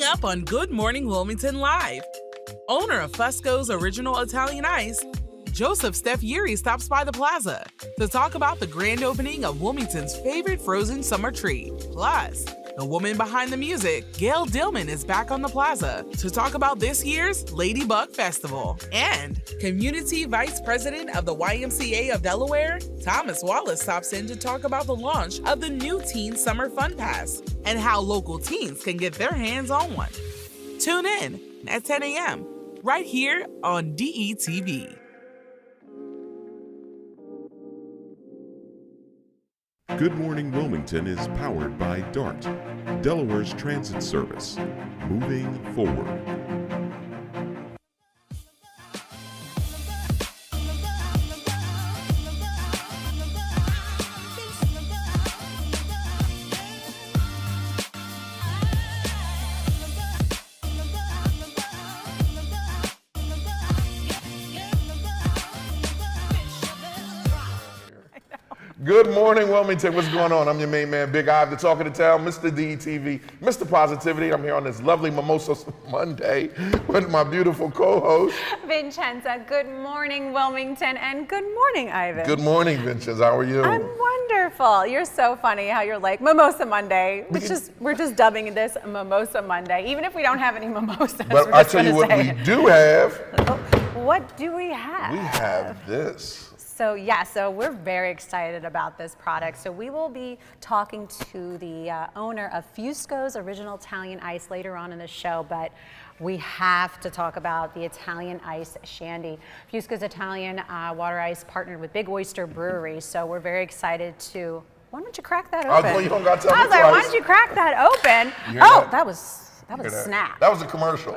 Coming up on Good Morning Wilmington Live, owner of Fusco's Original Italian Ice, Joseph Staffieri stops by the plaza to talk about the grand opening of Wilmington's favorite frozen summer treat. Plus, the woman behind the music, Gayle Dillman, is back on the plaza to talk about this year's Ladybug Festival. And Community Vice President of the YMCA of Delaware, Thomas Wallace, stops in to talk about the launch of the new Teen Summer Fun Pass and how local teens can get their hands on one. Tune in at 10 a.m. right here on DETV. Good Morning Wilmington is powered by DART, Delaware's transit service. Moving forward. Good morning, Wilmington. What's going on? I'm your main man, Big Ive, the talk of the town, Mr. DETV, Mr. Positivity. I'm here on this lovely Mimosa Monday with my beautiful co-host, Vincenza. Good morning, Wilmington, and good morning, Ivan. Good morning, Vincenza. How are you? I'm wonderful. You're so funny how you're like Mimosa Monday. We're just dubbing this Mimosa Monday, even if we don't have any mimosas. But I tell you what we do have. What do we have? We have this. So we're very excited about this product. So we will be talking to the owner of Fusco's Original Italian Ice later on in the show, but we have to talk about the Italian Ice Shandy. Fusco's Italian Water Ice partnered with Big Oyster Brewery, so we're very excited to, why don't you crack that open? Oh, you don't got to tell me I was like, twice. why don't you crack that open? Oh, that was a snap. That was a commercial.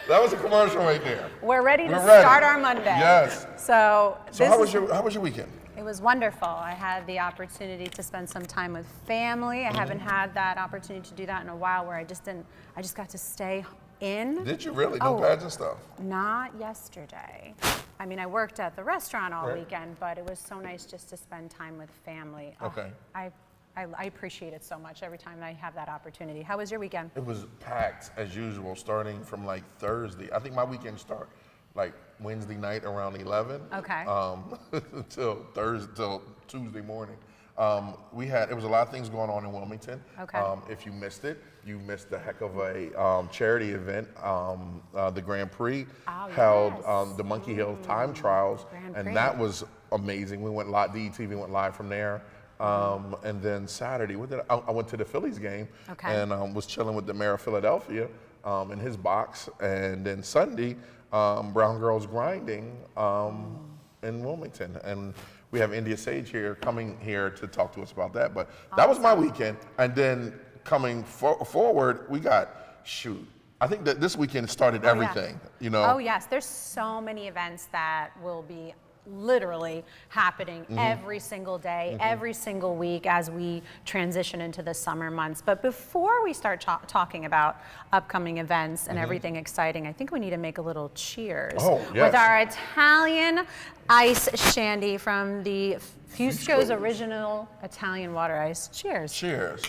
That was a commercial right there. We're ready to start our Monday. Yes. So how was your weekend? It was wonderful. I had the opportunity to spend some time with family. I haven't had that opportunity to do that in a while, where I just got to stay in. Did you really? No pageant stuff? Not yesterday. I mean, I worked at the restaurant all weekend, but it was so nice just to spend time with family. Okay. I appreciate it so much every time I have that opportunity. How was your weekend? It was packed as usual, starting from like Thursday. I think my weekend start like Wednesday night around 11. Okay. Till Tuesday morning. It was a lot of things going on in Wilmington. Okay. If you missed it, you missed a heck of a charity event. The Grand Prix held the Monkey Hill Time Trials, and that was amazing. DETV went live from there. And then Saturday, I went to the Phillies game and was chilling with the mayor of Philadelphia in his box. And then Sunday, Brown Girls Grinding in Wilmington. And we have India Sage here coming here to talk to us about that. But that was my weekend. And then coming forward, we got, I think that this weekend started everything, you know? Oh yes, there's so many events that will be literally happening every single day, every single week as we transition into the summer months. But before we start talking about upcoming events and everything exciting, I think we need to make a little cheers with our Italian Ice Shandy from the Fusco's Original Italian Water Ice. Cheers. Cheers.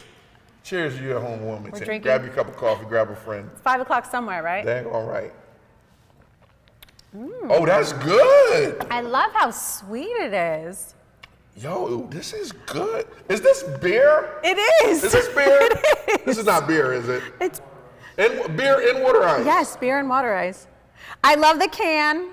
Cheers to you at home, Wilmington. We're drinking. Grab your cup of coffee, grab a friend. It's 5 o'clock somewhere, right? Dang, all right. Oh, that's good. I love how sweet it is. Yo, this is good. Is this beer? It is. Is this beer? It is. This is not beer, is it? It's beer in water ice. Yes, beer and water ice. I love the can.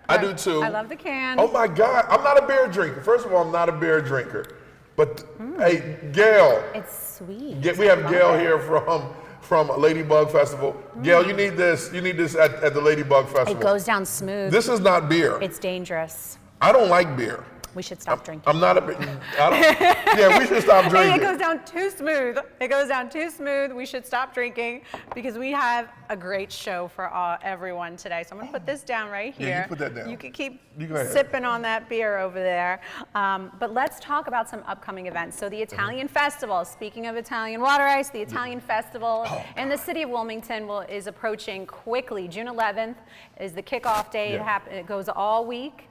I do too. I love the can. Oh my God, I'm not a beer drinker. First of all, I'm not a beer drinker. But hey, Gayle. It's sweet. We have Gayle here from Ladybug Festival. Gayle, you need this. You need this at the Ladybug Festival. It goes down smooth. This is not beer. It's dangerous. I don't like beer. We should stop drinking. I'm not a bit. Yeah, we should stop drinking. Hey, it goes down too smooth. It goes down too smooth. We should stop drinking because we have a great show for everyone today. So I'm going to put this down right here. Yeah, you put that down. You can keep sipping on that beer over there. But let's talk about some upcoming events. So the Italian Festival, speaking of Italian water ice, the Italian Festival in the city of Wilmington is approaching quickly. June 11th is the kickoff day. It goes all week.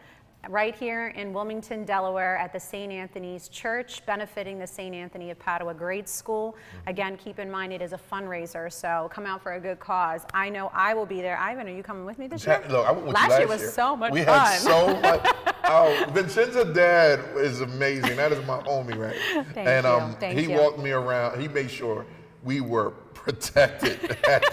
right here in Wilmington, Delaware at the St. Anthony's Church, benefiting the St. Anthony of Padua Grade School. Again, keep in mind it is a fundraiser, so come out for a good cause. I know I will be there. Ivan, are you coming with me this year? Look, I went with you last year was so much fun. We had so much. Oh, Vincenzo's dad is amazing. That is my homie, right? Thank you. He walked me around. He made sure we were protected at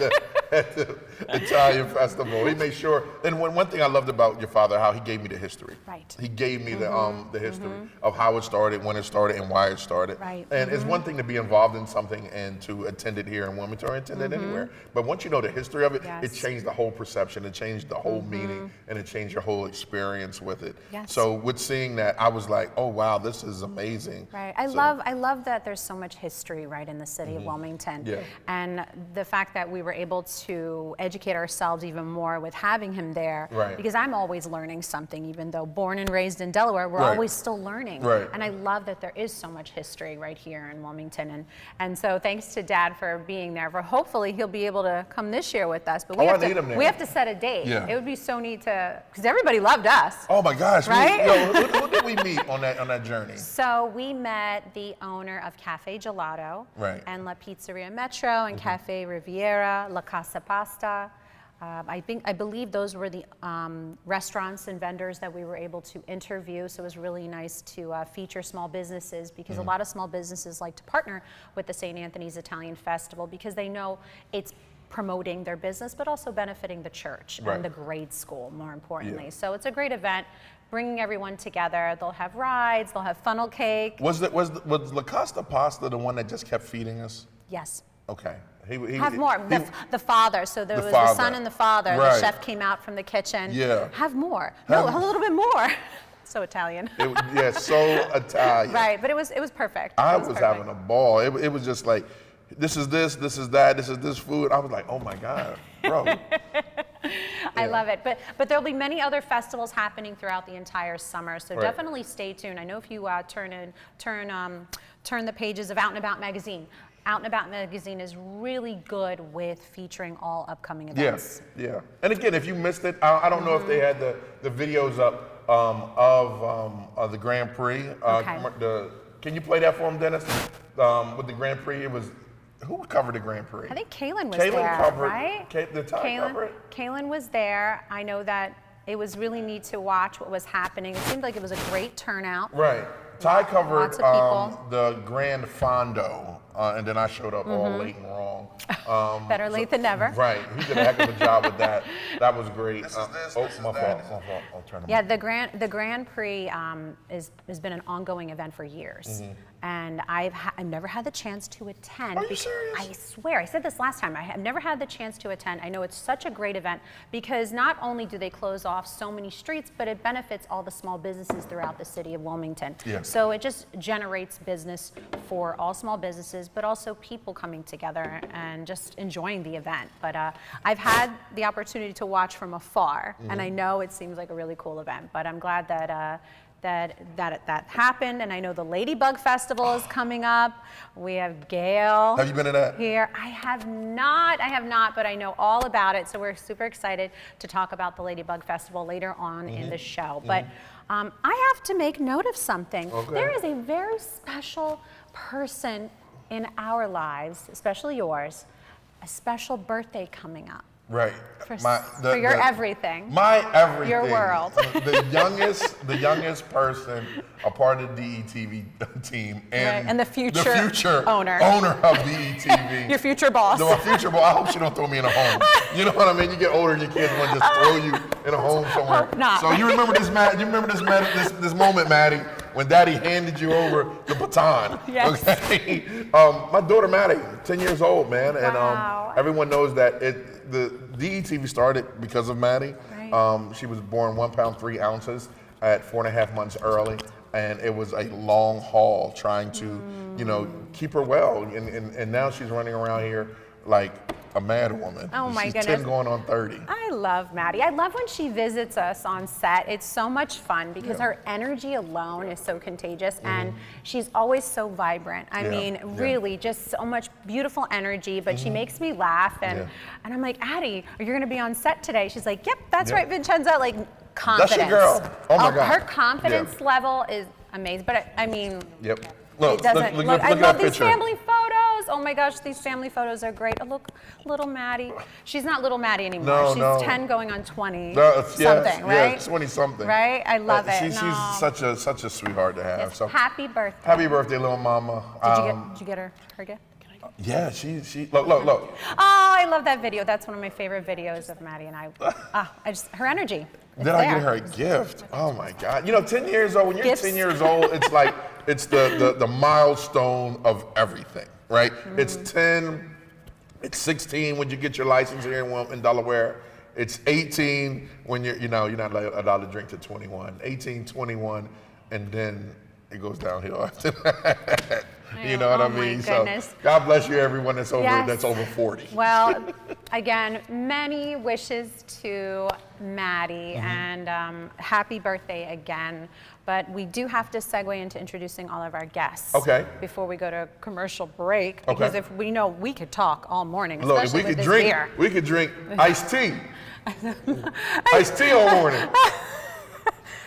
the Italian festival. He made sure. And one thing I loved about your father, how he gave me the history. Right. He gave me the history of how it started, when it started, and why it started. Right. And it's one thing to be involved in something and to attend it here in Wilmington or attend it anywhere. But once you know the history of it, it changed the whole perception, it changed the whole meaning, and it changed your whole experience with it. Yes. So with seeing that, I was like, oh wow, this is amazing. Right. I love that there's so much history right in the city of Wilmington. Yeah. And the fact that we were able to educate ourselves even more with having him there. Right. Because I'm always learning something, even though born and raised in Delaware, we're always still learning. Right. And I love that there is so much history right here in Wilmington. And so thanks to Dad for being there. For hopefully he'll be able to come this year with us. But we have to set a date. Yeah. It would be so neat to, because everybody loved us. Oh my gosh. Right? Who did we meet on that journey? So we met the owner of Cafe Gelato and La Pizzeria Metro and Cafe Riviera, La Casa Pasta. I believe those were the restaurants and vendors that we were able to interview. So it was really nice to feature small businesses, because a lot of small businesses like to partner with the St. Anthony's Italian Festival because they know it's promoting their business, but also benefiting the church and the grade school, more importantly. So it's a great event, bringing everyone together. They'll have rides, they'll have funnel cake. Was La Costa Pasta the one that just kept feeding us? Yes. Okay. He have more. The father. So there was the son and the father. The chef came out from the kitchen. Yeah. Have more. No, a little bit more. So Italian. So Italian. Right, but it was perfect. I was having a ball. It was just like, this is this is that, this is this food. I was like, oh my God, bro. I love it. But there'll be many other festivals happening throughout the entire summer. So definitely stay tuned. I know if you turn the pages of Out and About magazine. Out and About magazine is really good with featuring all upcoming events. Yeah. And again, if you missed it, I don't know if they had the videos up of the Grand Prix. Can you play that for them, Dennis? With the Grand Prix, it was, who covered the Grand Prix? I think Kaylin was there, right? Did Ty cover it? Kaylin was there. I know that it was really neat to watch what was happening. It seemed like it was a great turnout. Right. Ty covered Lots of people. the Grand Fondo, and then I showed up all late and wrong. Better late than never. Right. He did a heck of a job with that. That was great. My fault. I'll turn Yeah, the Grand Prix has been an ongoing event for years. And I've never had the chance to attend. Are you serious? I swear, I said this last time, I have never had the chance to attend. I know it's such a great event because not only do they close off so many streets, but it benefits all the small businesses throughout the city of Wilmington. Yeah. So it just generates business for all small businesses, but also people coming together and just enjoying the event. But I've had the opportunity to watch from afar, and I know it seems like a really cool event, but I'm glad that that happened. And I know the Ladybug Festival is coming up. We have Gayle. Have you been to that? Here. I have not, but I know all about it. So we're super excited to talk about the Ladybug Festival later on in the show. But I have to make note of something. Okay. There is a very special person in our lives, especially yours, a special birthday coming up. Right. For your everything. My everything. Your world. the youngest person, a part of the DETV team, and the future owner of DETV. Your future boss. No, my future boss. I hope she don't throw me in a home. You know what I mean? You get older, and your kids want to just throw you in a home somewhere. Hope not. So you remember this, Matt? You remember this moment, Maddie, when Daddy handed you over the baton? Yes. Okay. My daughter Maddie, 10 years old, man, and Wow. everyone knows that the DETV started because of Maddie. Right. She was born 1 pound 3 ounces at 4.5 months early, and it was a long haul trying to, keep her well. And now she's running around here like a mad woman. Oh my She's goodness. 10 going on 30. I love Maddie. I love when she visits us on set. It's so much fun because her energy alone is so contagious, and she's always so vibrant. I mean, really just so much beautiful energy, but she makes me laugh, and I'm like, Addie, are you gonna be on set today? She's like, yep, that's right, Vincenza. Like, confidence. That's your girl. Oh my God. Her confidence level is amazing. But I mean, Yep. it doesn't look I at love that these picture. family photos. Oh my gosh, these family photos are great. Oh, look, little Maddie. She's not little Maddie anymore. No, She's no. 10 going on 20 Yes, something, right? Yeah, 20 something. Right? I love it. She's such a sweetheart to have. Yes. So Happy birthday. happy birthday, little mama. Did you get her gift? Yeah, she look. Oh, I love that video. That's one of my favorite videos of Maddie and I. Her energy. Did I get her a gift? Oh my God. You know, 10 years old, when you're 10 years old, it's like, it's the milestone of everything, right? It's 10, it's 16 when you get your license here in Delaware. It's 18 when you're not allowed to drink to 21. 18, 21, and then it goes downhill after that. You know what I mean? So God bless you, everyone that's over 40. Well, again, many wishes to Maddie, and happy birthday again. But we do have to segue into introducing all of our guests. Okay. Before we go to commercial break, because if we know we could talk all morning, Look, especially if with this drink, beer. we could drink iced tea. Iced tea all morning.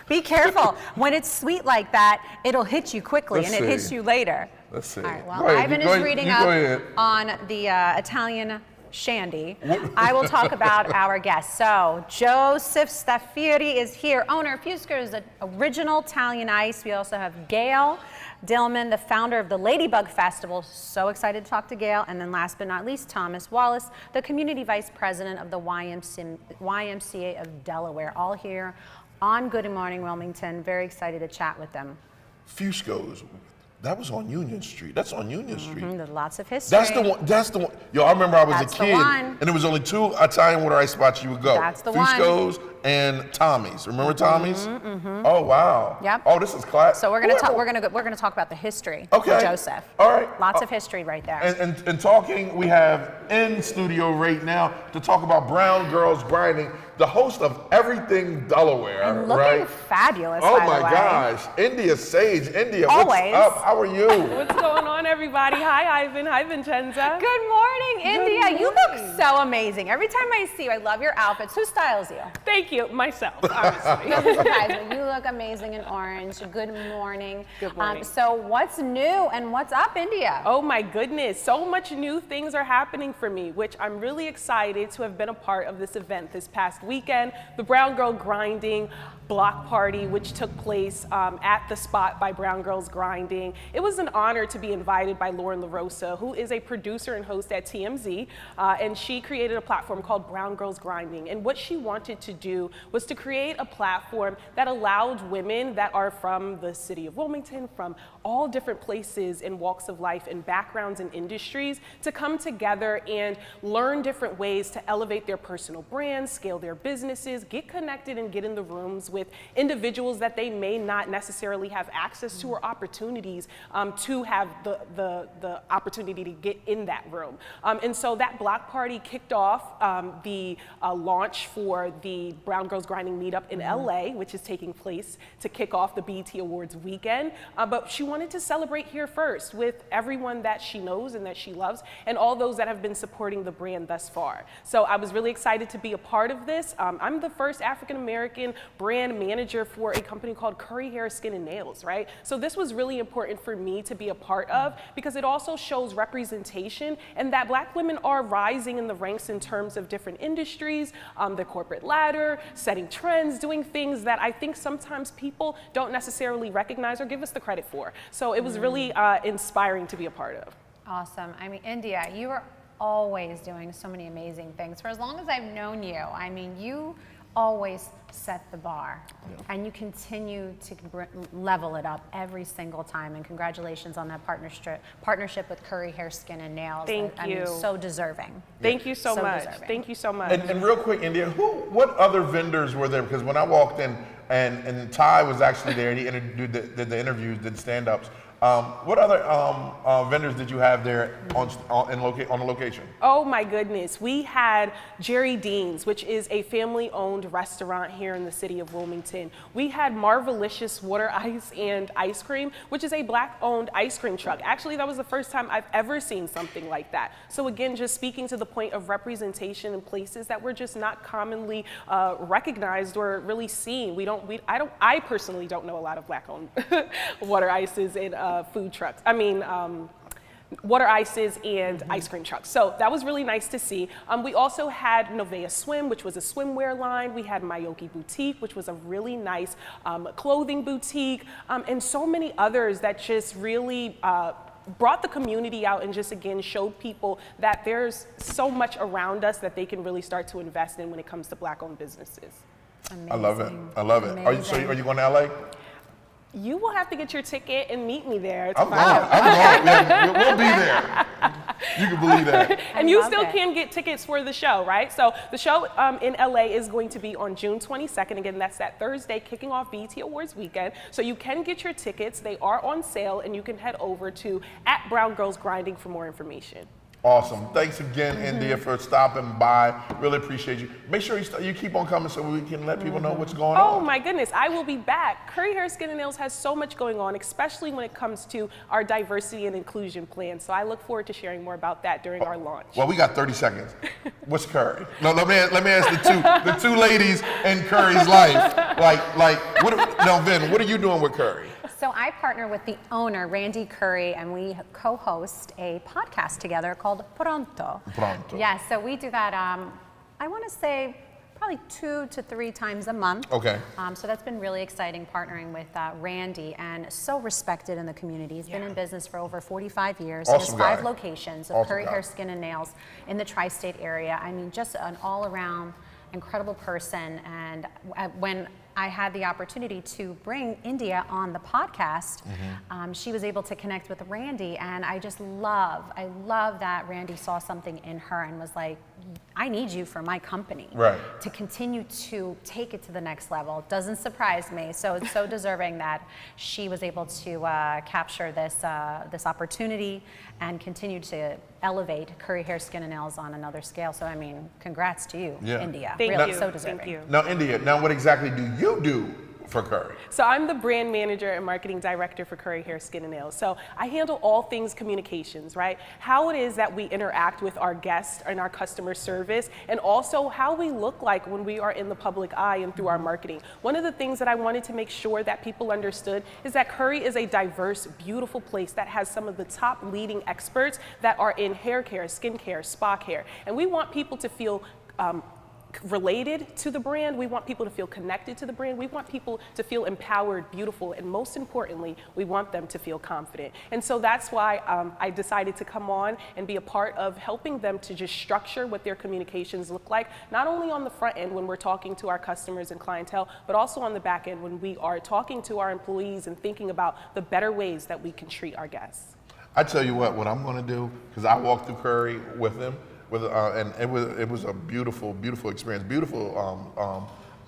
Be careful. When it's sweet like that, it'll hit you quickly, Let's and it see. hits you later. Let's see. All right, well, Go ahead, Ivan is reading up on the Italian shandy. I will talk about our guests. So, Joseph Staffieri is here, owner of Fusco's original Italian ice. We also have Gayle Dillman, the founder of the Ladybug Festival. So excited to talk to Gayle. And then last but not least, Thomas Wallace, the community vice president of the YMCA of Delaware. All here on Good Morning Wilmington. Very excited to chat with them. Fusco's. That was on Union Street. That's on Union Street. There's lots of history. That's the one. Yo, I remember I was That's a the kid, one. and there was only 2 Italian water ice spots you would go. That's the one. Fusco's and Tommy's. Remember Tommy's? Oh wow. Yep. Oh, this is class. So we're gonna talk. We're gonna talk about the history Okay. of Joseph. All right. Lots of history right there. And talking, we have in studio right now to talk about Brown Girls Grinding, the host of Everything Delaware. And looking right? fabulous. Oh by my the way. gosh, India Sage, India. Always. What's up? How are you? What's going on, everybody? Hi, Ivan. Hi, Vincenza. Good morning, India. You look so amazing. Every time I see you, I love your outfits. Who styles you? Thank you. Myself, obviously. Guys, but you look amazing in orange. Good morning. Good morning. So what's new and what's up, India? Oh my goodness, so much new things are happening for me, which I'm really excited to have been a part of this event this past weekend, the Brown Girl Grinding block party, which took place at the spot by Brown Girls Grinding. It was an honor to be invited by Lauren LaRosa, who is a producer and host at TMZ, and she created a platform called Brown Girls Grinding. And what she wanted to do was to create a platform that allowed women that are from the city of Wilmington, from all different places and walks of life and backgrounds and industries, to come together and learn different ways to elevate their personal brands, scale their businesses, get connected and get in the rooms with individuals that they may not necessarily have access to or opportunities to have the opportunity to get in that room. And so that block party kicked off the launch for the Brown Girls Grinding meetup in LA, which is taking place to kick off the BET Awards weekend. But she wanted to celebrate here first with everyone that she knows and that she loves, and all those that have been supporting the brand thus far. So I was really excited to be a part of this. I'm the first African-American brand manager for a company called Curry Hair, Skin and Nails, right? So this was really important for me to be a part of, because it also shows representation and that Black women are rising in the ranks in terms of different industries, the corporate ladder, setting trends, doing things that I think sometimes people don't necessarily recognize or give us the credit for. So it was really inspiring to be a part of. Awesome. I mean, India, you are always doing so many amazing things. For as long as I've known you, I mean, you always set the bar, and you continue to level it up every single time. And congratulations on that partnership with Curry Hair, Skin and Nails. Thank you. I mean, so deserving. Thank you so much. Deserving. Thank you so much. And real quick, India, what other vendors were there? Because when I walked in, and Ty was actually there, and he did the interviews, did stand-ups. What other vendors did you have there on the location? Oh my goodness, we had Jerry Dean's, which is a family-owned restaurant here in the city of Wilmington. We had Marvelicious Water Ice and Ice Cream, which is a Black-owned ice cream truck. Actually, that was the first time I've ever seen something like that. So again, just speaking to the point of representation in places that were just not commonly recognized or really seen. I personally don't know a lot of Black-owned water ices and food trucks. Water ices and ice cream trucks. So that was really nice to see. We also had Novea Swim, which was a swimwear line. We had Mayoki Boutique, which was a really nice clothing boutique, and so many others that just really brought the community out and just again showed people that there's so much around us that they can really start to invest in when it comes to Black-owned businesses. Amazing. I love it. I love it. Are you going to LA? You will have to get your ticket and meet me there. I'm going. Yeah, we'll be there. You can believe that. And you still can get tickets for the show, right? So the show in LA is going to be on June 22nd. Again, that's that Thursday, kicking off BET Awards weekend. So you can get your tickets. They are on sale, and you can head over to @BrownGirlsGrinding for more information. Awesome. Thanks again, India, for stopping by. Really appreciate you. Make sure you keep on coming so we can let people know what's going on. Oh my goodness, I will be back. Curry Hair, Skin and Nails has so much going on, especially when it comes to our diversity and inclusion plan. So I look forward to sharing more about that during our launch. Well, we got 30 seconds. What's Curry? No, let me ask the two ladies in Curry's life. Vin, what are you doing with Curry? So I partner with the owner, Randy Curry, and we co-host a podcast together called Pronto. Pronto. Yeah, so we do that, I want to say, probably 2 to 3 times a month. Okay. So that's been really exciting, partnering with Randy, and so respected in the community. He's been in business for over 45 years. Awesome He has 5 guy. locations of Awesome Curry guy. Hair, Skin and Nails in the tri-state area. I mean, just an all-around incredible person. And when I had the opportunity to bring India on the podcast, she was able to connect with Randy, and I love that Randy saw something in her and was like, I need you for my company to continue to take it to the next level. Doesn't surprise me. So it's so deserving that she was able to capture this opportunity and continue to elevate Curry Hair, Skin and Nails on another scale. So I mean, congrats to you, India. Thank really, you. so deserving. Thank you. Now, India, what exactly do you do for Curry? So I'm the brand manager and marketing director for Curry Hair, Skin and Nails. So I handle all things communications, right? How it is that we interact with our guests and our customer service, and also how we look like when we are in the public eye and through our marketing. One of the things that I wanted to make sure that people understood is that Curry is a diverse, beautiful place that has some of the top leading experts that are in hair care, skin care, spa care. And we want people to feel related to the brand. We want people to feel connected to the brand. We want people to feel empowered, beautiful, and most importantly, we want them to feel confident. And so that's why I decided to come on and be a part of helping them to just structure what their communications look like, not only on the front end when we're talking to our customers and clientele, but also on the back end when we are talking to our employees and thinking about the better ways that we can treat our guests. I tell you what I'm going to do, because I walked through Curry with them. And it was a beautiful experience, beautiful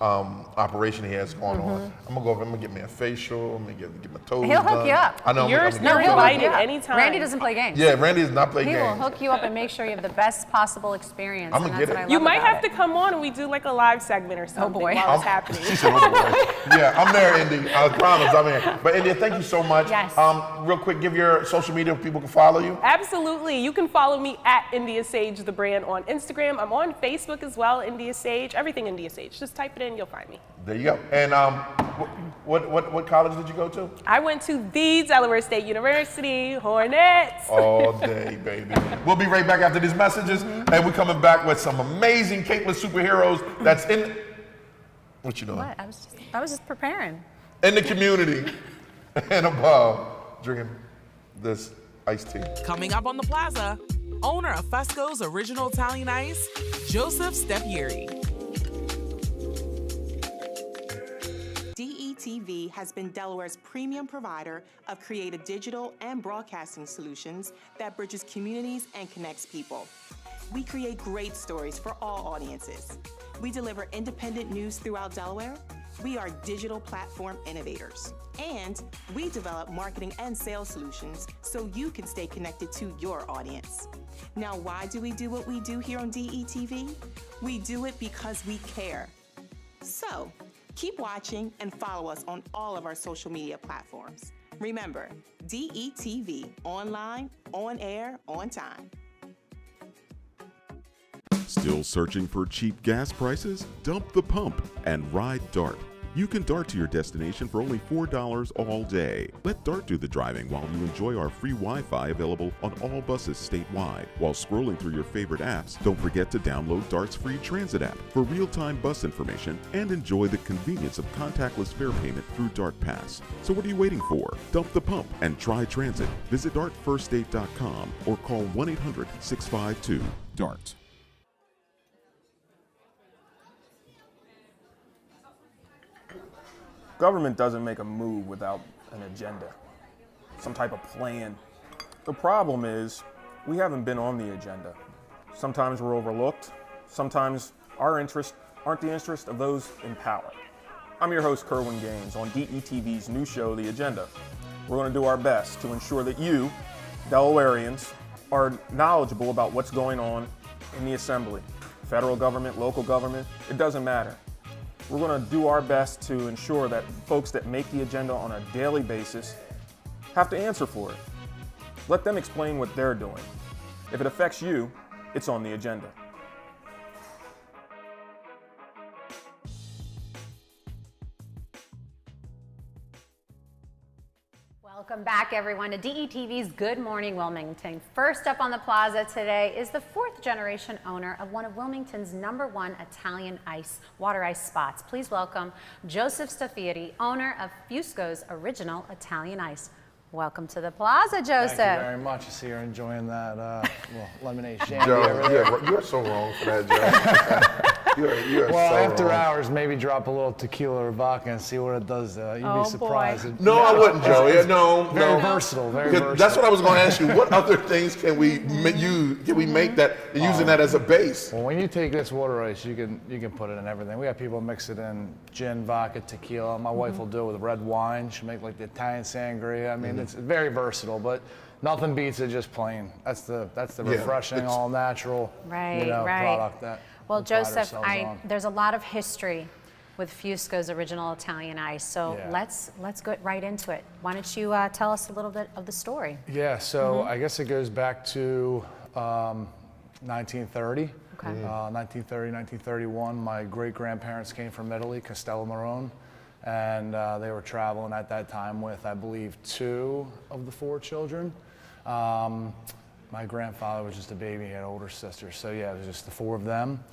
operation he has going on. I'm gonna go over. I'm gonna get me a facial. I'm gonna get my toes He'll done. hook you up. I know. You're invited anytime. Randy doesn't play games. Yeah, Randy does not play He games. will hook you up and make sure you have the best possible experience. I'ma and get that's what it. I love You might about have to it. come on and we do like a live segment or something boy. while it's happening. She said, yeah, I'm there, Indy. I promise, I'm here. But India, thank you so much. Yes. Real quick, give your social media if people can follow you. Absolutely. You can follow me at India Sage, the brand, on Instagram. I'm on Facebook as well, India Sage. Everything India Sage. Just type it in, you'll find me. There you go. And what college did you go to? I went to the Delaware State University, Hornets. All day, baby. We'll be right back after these messages, and we're coming back with some amazing capeless superheroes that's in. What you doing? What? I was just preparing. In the community and above, drinking this iced tea. Coming up on the plaza, owner of Fusco's original Italian ice, Joseph Staffieri. DETV has been Delaware's premium provider of creative digital and broadcasting solutions that bridges communities and connects people. We create great stories for all audiences. We deliver independent news throughout Delaware, We are digital platform innovators, and we develop marketing and sales solutions so you can stay connected to your audience. Now, why do we do what we do here on DETV? We do it because we care. So, keep watching and follow us on all of our social media platforms. Remember, DETV, online, on air, on time. Still searching for cheap gas prices? Dump the pump and ride DART. You can DART to your destination for only $4 all day. Let DART do the driving while you enjoy our free Wi-Fi available on all buses statewide. While scrolling through your favorite apps, don't forget to download DART's free transit app for real-time bus information and enjoy the convenience of contactless fare payment through DART Pass. So what are you waiting for? Dump the pump and try transit. Visit dartfirststate.com or call 1-800-652-DART. Government doesn't make a move without an agenda, some type of plan. The problem is we haven't been on the agenda. Sometimes we're overlooked. Sometimes our interests aren't the interest of those in power. I'm your host, Kerwin Gaines, on DETV's new show, The Agenda. We're going to do our best to ensure that you, Delawareans, are knowledgeable about what's going on in the Assembly. Federal government, local government, it doesn't matter. We're going to do our best to ensure that folks that make the agenda on a daily basis have to answer for it. Let them explain what they're doing. If it affects you, it's on the agenda. Welcome back, everyone, to DETV's Good Morning Wilmington. First up on the plaza today is the fourth generation owner of one of Wilmington's #1 Italian water ice spots. Please welcome Joseph Staffieri, owner of Fusco's original Italian ice. Welcome to the plaza, Joseph. Thank you very much. I see you're enjoying that lemonade shandy. Joe, over there. you're so wrong for that, Joe. you're Well, so after wrong. hours, maybe drop a little tequila or vodka and see what it does. You'd Oh, be surprised. boy. No, I wouldn't, Joe. Yeah, no, Very no. versatile. Very Because versatile. that's what I was going to ask you. What other things can we use? Can we make that using that as a base? Well, when you take this water ice, you can put it in everything. We have people mix it in gin, vodka, tequila. My wife will do it with red wine. She'll make like the Italian sangria. I mean, it's very versatile, but nothing beats it just plain. That's the refreshing, it's- all natural, Right. product that. Well, we pride Joseph, ourselves on. there's a lot of history with Fusco's original Italian ice, so Yeah. let's go right into it. Why don't you tell us a little bit of the story? Yeah, so I guess it goes back to 1930. Okay. 1930, 1931. My great-grandparents came from Italy, Castello Marone, and they were traveling at that time with, I believe, 2 of the 4 children. My grandfather was just a baby, he had older sisters, so yeah, it was just the 4 of them.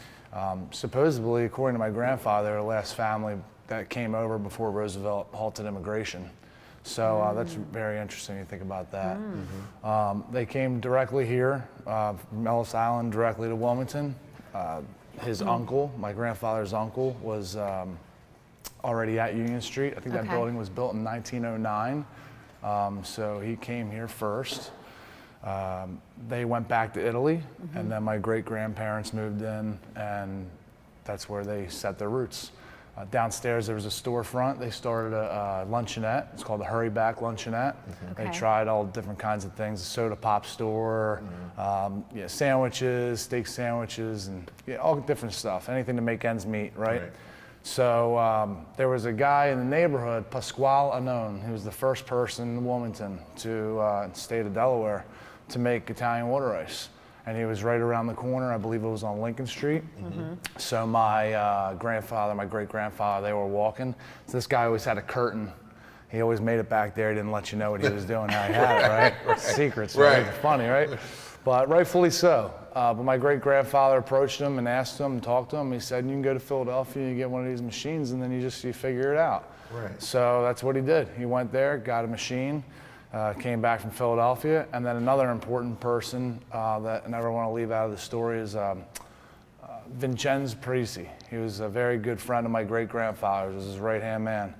Supposedly, according to my grandfather, they're the last family that came over before Roosevelt halted immigration. So that's very interesting to think about that. They came directly here from Ellis Island directly to Wilmington. His uncle, my grandfather's uncle, was already at Union Street. I think that Okay. building was built in 1909. So he came here first. They went back to Italy, and then my great-grandparents moved in, and that's where they set their roots. Downstairs there was a storefront. They started a luncheonette. It's called the Hurry Back Luncheonette. They Okay. tried all different kinds of things, a soda pop store, sandwiches, steak sandwiches, and all different stuff, anything to make ends meet, right? So there was a guy in the neighborhood, Pasquale Annone, who was the first person in Wilmington to the state of Delaware to make Italian water ice. And he was right around the corner. I believe it was on Lincoln Street. So my grandfather, my great-grandfather, they were walking. So this guy always had a curtain. He always made it back there. He didn't let you know what he was doing, how he had it, right? Secrets, right? Funny, right? But rightfully so. But my great-grandfather approached him and asked him and talked to him. He said, you can go to Philadelphia and get one of these machines, and then you figure it out. Right. So that's what he did. He went there, got a machine, came back from Philadelphia, and then another important person that I never want to leave out of the story is Vincenzo Parisi. He was a very good friend of my great-grandfather's. He was his right-hand man.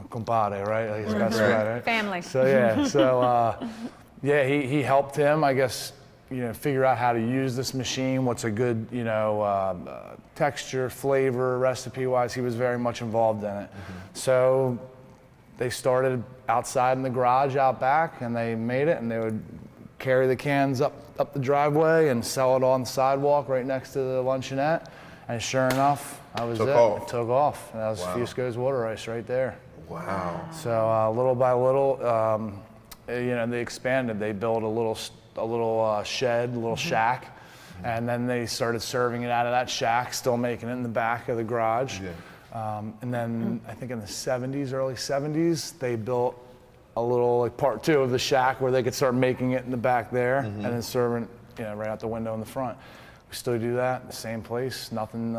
Compadre, right? He's got right? Family. So yeah, he helped him, I guess, figure out how to use this machine, what's a good, texture, flavor, recipe-wise. He was very much involved in it. So they started outside in the garage out back, and they made it, and they would carry the cans up the driveway and sell it on the sidewalk right next to the luncheonette. And sure enough, that was it. It took off. And that was Fusco's water ice right there. Wow. So little by little, they expanded. They built a little shed, a little shack, and then they started serving it out of that shack, still making it in the back of the garage. Yeah. And then I think in the 70s, early 70s, they built a little part 2 of the shack where they could start making it in the back there and then serving right out the window in the front. We still do that, the same place, nothing's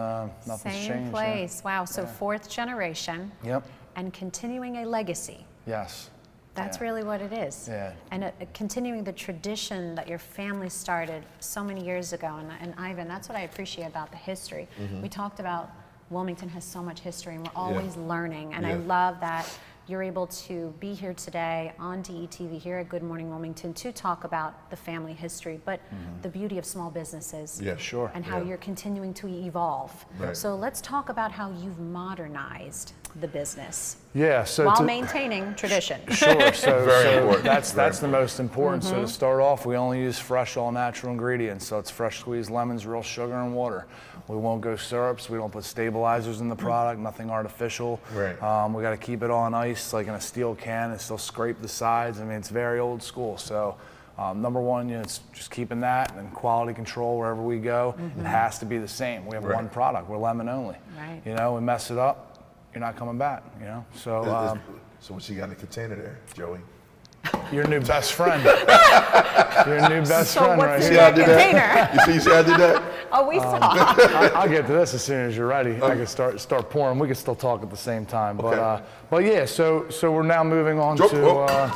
changed. Same place, wow, so 4th generation. Yep. And continuing a legacy. Yes. That's really what it is. Yeah. And continuing the tradition that your family started so many years ago. And Ivan, that's what I appreciate about the history. We talked about Wilmington has so much history, and we're always learning. And I love that you're able to be here today on DETV here at Good Morning Wilmington to talk about the family history, but the beauty of small businesses. Yeah, sure. And how you're continuing to evolve. Right. So let's talk about how you've modernized the business. Yeah, so while maintaining tradition. Sure, so important. that's the most important. So to start off, we only use fresh, all natural ingredients. So it's fresh squeezed lemons, real sugar and water. We won't go syrups. We don't put stabilizers in the product. Nothing artificial. Right. We got to keep it on ice, like in a steel can, and still scrape the sides. I mean, it's very old school. So number one, it's just keeping that, and quality control wherever we go. It has to be the same. We have one product. We're lemon only. Right. We mess it up, you're not coming back. So. So what you got in the container there, Joey? Your new best friend. Your new best friend right what's here. in that container? You see I did that? Oh, we saw. I'll get to this as soon as you're ready. I can start pouring. We can still talk at the same time. Okay. But yeah, so we're now moving on to.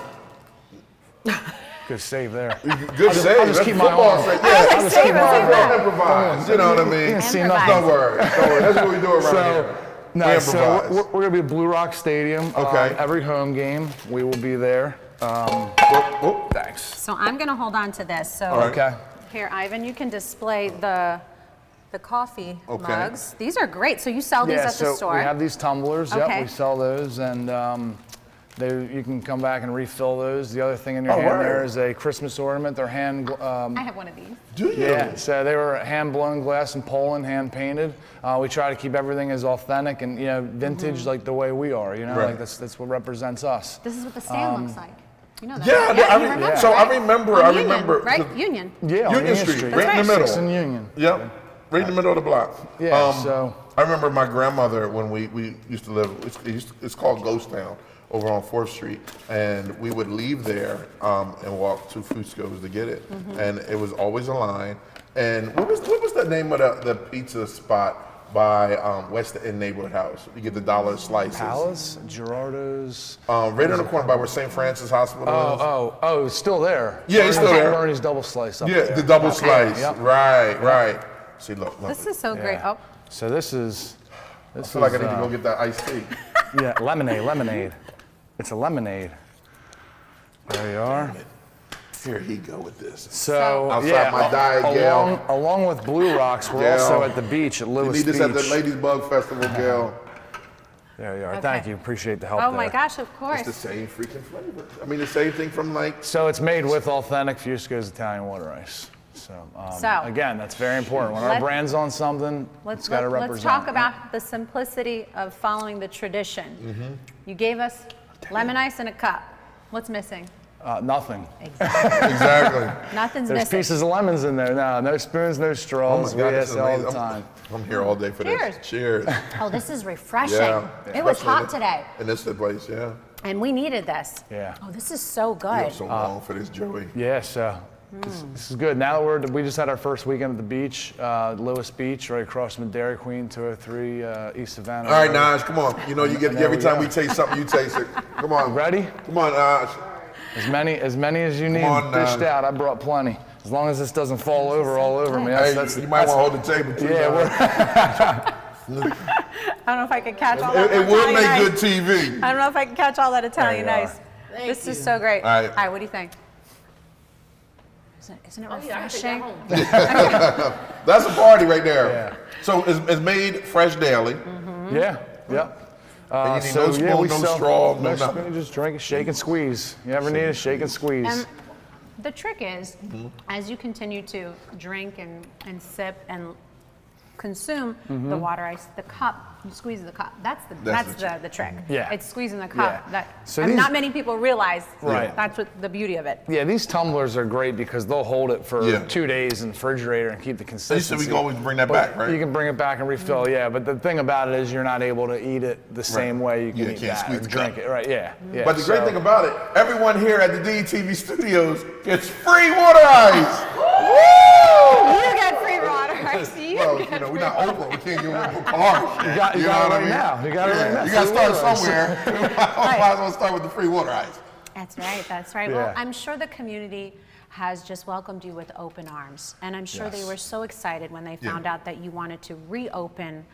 Good save there. Good save. I'll just keep my football arm. save. Yeah, I'll just keep my arm. Don't improvise. You know what I mean? See nothing. Don't worry. That's what we do around here. No, so we're going to be at Blue Rock Stadium. Okay. Every home game, we will be there. Thanks. So I'm going to hold on to this. So Okay. here, Ivan, you can display the coffee mugs. These are great. So you sell these at the store? We have these tumblers. Okay. Yep, we sell those, and you can come back and refill those. The other thing in your hand there is a Christmas ornament. They're hand. I have one of these. Do you? Yeah, so they were hand-blown glass in Poland, hand-painted. We try to keep everything as authentic and vintage, like the way we are. Like that's what represents us. This is what the stand looks like. You know that. Yeah, so I remember. I Union, remember. right? Union. Yeah, Union Street, right in the middle. 6th and Union. Yep, right in the middle of the block. Yeah. So I remember my grandmother when we used to live. It's called Ghost Town over on 4th Street, and we would leave there and walk to Fusco's to get it, and it was always a line. And what was the name of the pizza spot by West End Neighborhood House? You get the $1 slices. Palace, Gerardo's. Right on the corner by where St. Francis Hospital is. Oh, it's still there. Yeah, it's still there. Bernie's double slice up Yeah, there. the double slice. Yep. Right. See, look. This is so great. Oh, So this is. I feel like I need to go get that iced tea. Yeah, lemonade. It's a lemonade. There you are. Here he go with this. So Outside my diet, Gayle. along with Blue Rocks, we're also at the beach at You Lewis need Beach. this at the Ladybug Festival, Gayle. There you are. Thank you. Appreciate the help oh there. my gosh, of course. It's the same freaking flavor. I mean, the same thing from like. So it's made with authentic Fusco's Italian water ice. So again, that's very important. When our brand's on something, it's got to represent. Let's talk about the simplicity of following the tradition. You gave us lemon ice in a cup. What's missing? Nothing. Exactly. Nothing's There's missing. pieces of lemons in there. No spoons, no straws. Oh my God, we this is ask all amazing. the time. I'm here all day for this. Cheers. Oh, this is refreshing. Yeah. It was Especially hot today. And this is the place, yeah. And we needed this. Yeah. Oh, this is so good. I'm so long for this, Joey. Yeah, so this is good. Now that we just had our first weekend at the beach, Lewis Beach, right across from Dairy Queen, 203 East Savannah. All right, Naj, come on. You know, you get every time we taste something, you taste it. Come on. Ready? Come on, Naj. As many as you need on, dished out. I brought plenty. As long as this doesn't fall over all over me. Hey, you might want to hold the table too. Yeah, I don't know if I could catch all that It would Italian make ice. good TV. I don't know if I can catch all that Italian There you ice. This is so great. All right. What do you think? Isn't it Oh, yeah, I take that refreshing? home. That's a party right there. Yeah. So it's made fresh daily. Yeah, yeah. And you need no spoon, no straw, no spoon, nothing. you just drink it, shake and squeeze. You ever need a shake and squeeze? And the trick is, as you continue to drink and sip and consume the water ice, the cup, you squeeze the cup. That's the trick. Yeah. It's squeezing the cup. Yeah. That, So and these- not many people realize Right. that's what the beauty of it. Yeah, these tumblers are great because they'll hold it for Yeah. 2 days in the refrigerator and keep the You consistency. said we can always bring that But back, right? You can bring it back and refill, yeah. But the thing about it is you're not able to eat it the same way you can Yeah, eat can't that squeeze or the drink cup. it. Right, yeah. yeah. But the great So- thing about it, everyone here at the DETV studios gets free water ice. You get free water ice. Well, you know, we're not Oprah. We can't give away cars. You got it know right what I mean? now. You got it right now. You got to Free start water ice. somewhere. Might as well start with the free water ice. That's right, that's right. Yeah. Well, I'm sure the community has just welcomed you with open arms. And I'm sure they Yes. were so excited when they found out that you wanted to reopen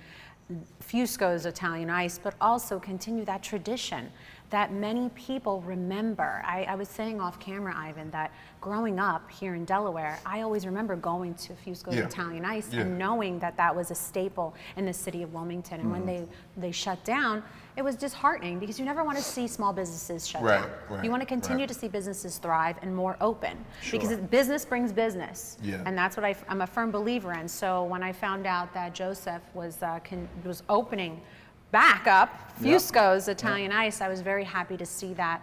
Fusco's Italian Ice, but also continue that tradition that many people remember. I was saying off camera, Ivan, that growing up here in Delaware, I always remember going to Fusco's Yeah. Italian Ice Yeah. and knowing that that was a staple in the city of Wilmington. And when they shut down, it was disheartening because you never want to see small businesses shut Right, down. right, You want to continue right. to see businesses thrive and more open because Sure. business brings business. Yeah. And that's what I'm a firm believer in. So when I found out that Joseph was opening back up Fusco's Italian Ice, I was very happy to see that.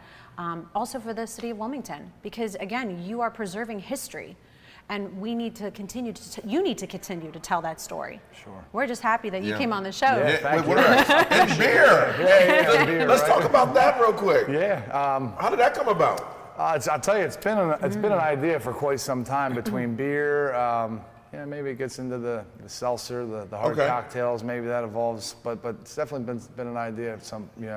Also for the city of Wilmington, because again, you are preserving history. And we need to continue you need to continue to tell that story. Sure. We're just happy that you Yeah. came on the show. Yeah. Yeah, Thank wait, water ice. And beer. Yeah, beer, Let's right? talk about that real quick. Yeah. How did that come about? I'll tell you, it's been an idea for quite some time between beer. Maybe it gets into the seltzer, the hard Okay. cocktails. Maybe that evolves, but it's definitely been an idea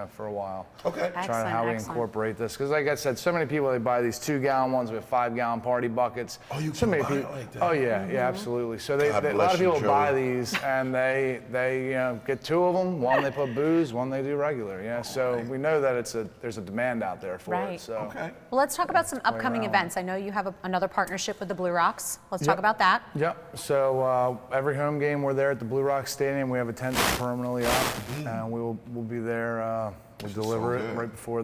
for a while. Okay. Trying Excellent, how we excellent. incorporate this, because like I said, so many people, they buy these 2-gallon ones with 5-gallon party buckets. Oh, you so can many buy it people. like that? Oh yeah, yeah, absolutely. So a God lot bless of you, people buy Joey. these, and they get 2 of them. One they put booze, one they do regular. Yeah, so we know that there's a demand out there for Right. it. So. Okay. Well, let's talk about some upcoming around. events. I know you have another partnership with the Blue Rocks. Let's talk Yep. about that. Yep. So every home game we're there at the Blue Rock Stadium. We have a tent that's permanently up, and we'll be there. We'll deliver it good. right before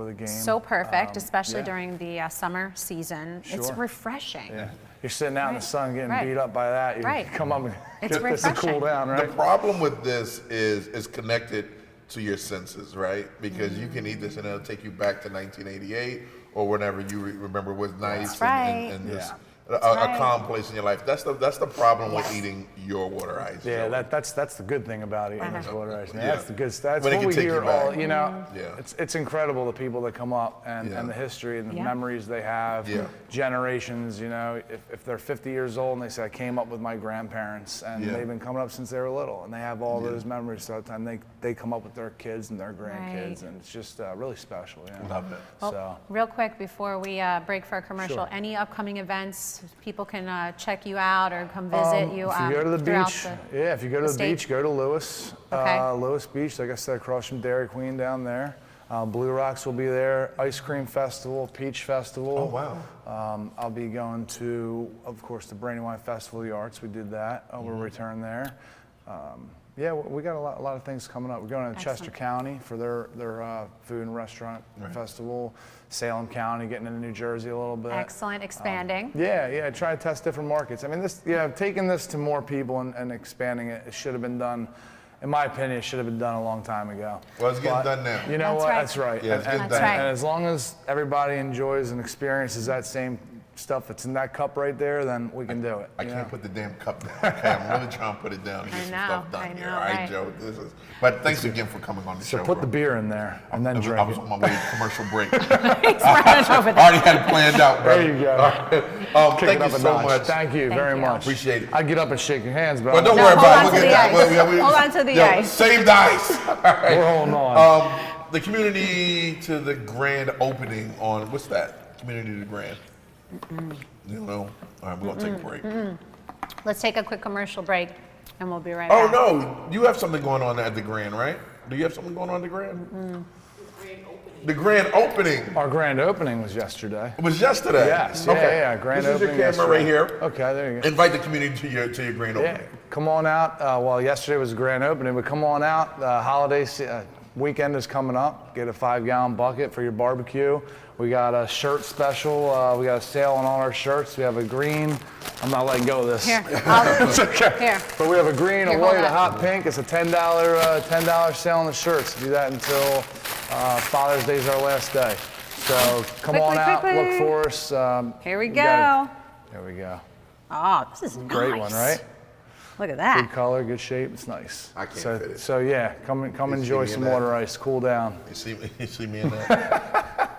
the game. So perfect, especially yeah. during the summer season. It's Sure. refreshing. Yeah. You're sitting out in the sun getting Right. beat up by that. You Right. come up and It's get this to cool refreshing. down, The right? problem with this is connected to your senses, right? Because you can eat this and it'll take you back to 1988 or whenever you remember was nice That's right. and just That's a right. calm place in your life. That's the problem with eating your water ice. Yeah, Joey. that's the good thing about eating this water ice. Man. Yeah. That's the good stuff. That's When it what can we take hear you back. all. You know, Yeah. it's incredible the people that come up and Yeah. the history and the Yeah. memories they have. Yeah. Generations. You know, if they're 50 years old and they say I came up with my grandparents and Yeah. they've been coming up since they were little and they have all those memories. So by the time they come up with their kids and their grandkids, Right. and it's just really special. Yeah. Love it. So. Real quick before we break for a commercial, Sure. any upcoming events people can check you out or come visit you? If you go to the throughout beach, if you go to the state? beach, go to Lewis. Okay. Lewis Beach, like I said, across from Dairy Queen down there. Blue Rocks will be there. Ice Cream Festival, Peach Festival. Oh, wow. I'll be going to, of course, the Brandywine Festival of the Arts. We did that. We'll return there. We got a lot of things coming up. We're going to Chester Excellent. County for their food and restaurant festival. Salem County, getting into New Jersey a little bit. Excellent, expanding. Yeah, try to test different markets. I mean, taking this to more people and expanding it, it should have been done, in my opinion, it should have been done a long time ago. Well, it's getting done now. You know That's what? right. That's right. Yeah, it's getting and, done That's and right. as long as everybody enjoys and experiences that same stuff that's in that cup right there, then we can do it. I you can't know? put the damn cup down. Okay, I'm really trying to put it down and get I some know, stuff done I here. know, All right, right. Joe. But thanks again for coming on the show. So put bro. the beer in there and then I drink was it. on my way to commercial break. He's running over I there. already had it planned out, bro. There you go. Kick Thank it you up a so notch. much. Thank you very you. much. Appreciate it. I'd get up and shake your hands, but But don't No, worry hold about on it. to We'll the get that. ice. Hold on to the Yo, ice. Save the ice. All right. we're holding on. The community to the grand opening on, what's that? Community to the grand. You know? All right, we're going to take a break. Let's take a quick commercial break and we'll be right Oh, back. no. You have something going on at the grand, right? Do you have something going on at the grand? The grand opening. Our grand opening was yesterday. It was yesterday? Yes. Okay. Yeah. Grand this opening. This is your camera right here. Okay, there you go. Invite the community to your grand opening. Yeah. Come on out. Well, yesterday was the grand opening, but come on out. The holiday weekend is coming up. Get a 5-gallon bucket for your barbecue. We got a shirt special. We got a sale on all our shirts. We have a green. I'm not letting go of this. Here. It's okay. Here. But we have a green, Here, a hold white, a that. hot pink. It's a $10 sale on the shirts. Do that until Father's Day is our last day. So come on out, look for us. Here we go. There we go. Oh, this is Great nice. one, right? Look at that. Good color, good shape. It's nice. I can't so, fit it. So yeah, come enjoy see me some in that? water ice, cool down. You see me in that?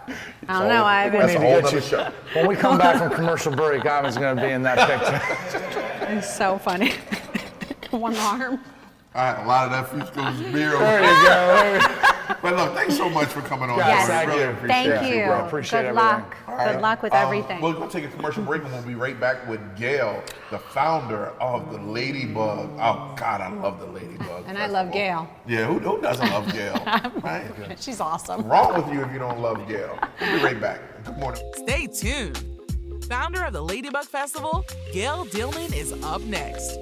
I don't know. I That's a haven't. whole get nother you. show. When we come back from commercial break, Ivan's going to be in that picture. It's so funny. One arm. I had a lot of that Fusco's beer over There there. you go. But look, thanks so much for coming on. Yes, We thank really you. appreciate Thank it, you. bro. Appreciate Good everything. luck. All right. Good luck with everything. We're going to take a commercial break and we'll be right back with Gayle, the founder of the Ladybug. Oh, God, I love the Ladybug And I love Festival. Gayle. Yeah, who doesn't love Gayle? Right? She's awesome. Wrong with you if you don't love Gayle. We'll be right back. Good morning. Stay tuned. Founder of the Ladybug Festival, Gayle Dillman is up next.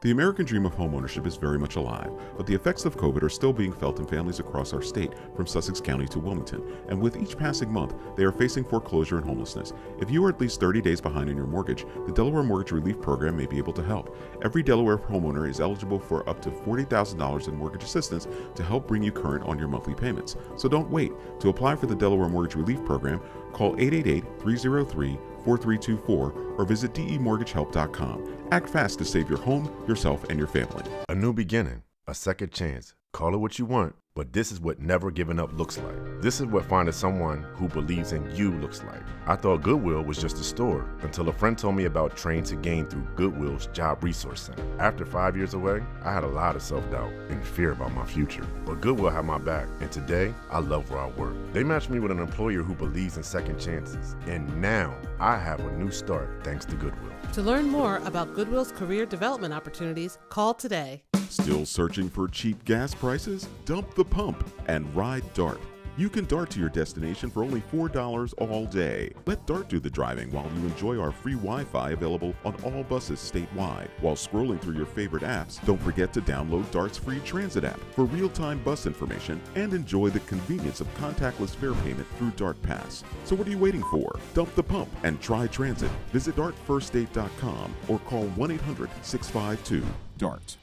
The American dream of homeownership is very much alive, but the effects of COVID are still being felt in families across our state, from Sussex County to Wilmington, and with each passing month, they are facing foreclosure and homelessness. If you are at least 30 days behind in your mortgage, the Delaware Mortgage Relief Program may be able to help. Every Delaware homeowner is eligible for up to $40,000 in mortgage assistance to help bring you current on your monthly payments. So don't wait. To apply for the Delaware Mortgage Relief Program, call 888-303-4324 or visit demortgagehelp.com. Act fast to save your home, yourself, and your family. A new beginning, a second chance. Call it what you want, but this is what never giving up looks like. This is what finding someone who believes in you looks like. I thought Goodwill was just a store until a friend told me about Train to Gain through Goodwill's Job Resource Center. After 5 years away, I had a lot of self-doubt and fear about my future. But Goodwill had my back, and today, I love where I work. They matched me with an employer who believes in second chances, and now I have a new start thanks to Goodwill. To learn more about Goodwill's career development opportunities, call today. Still searching for cheap gas prices? Dump the pump and ride DART. You can DART to your destination for only $4 all day. Let DART do the driving while you enjoy our free Wi-Fi available on all buses statewide. While scrolling through your favorite apps, don't forget to download DART's free transit app for real-time bus information and enjoy the convenience of contactless fare payment through DART Pass. So what are you waiting for? Dump the pump and try transit. Visit dartfirststate.com or call 1-800-652-DART.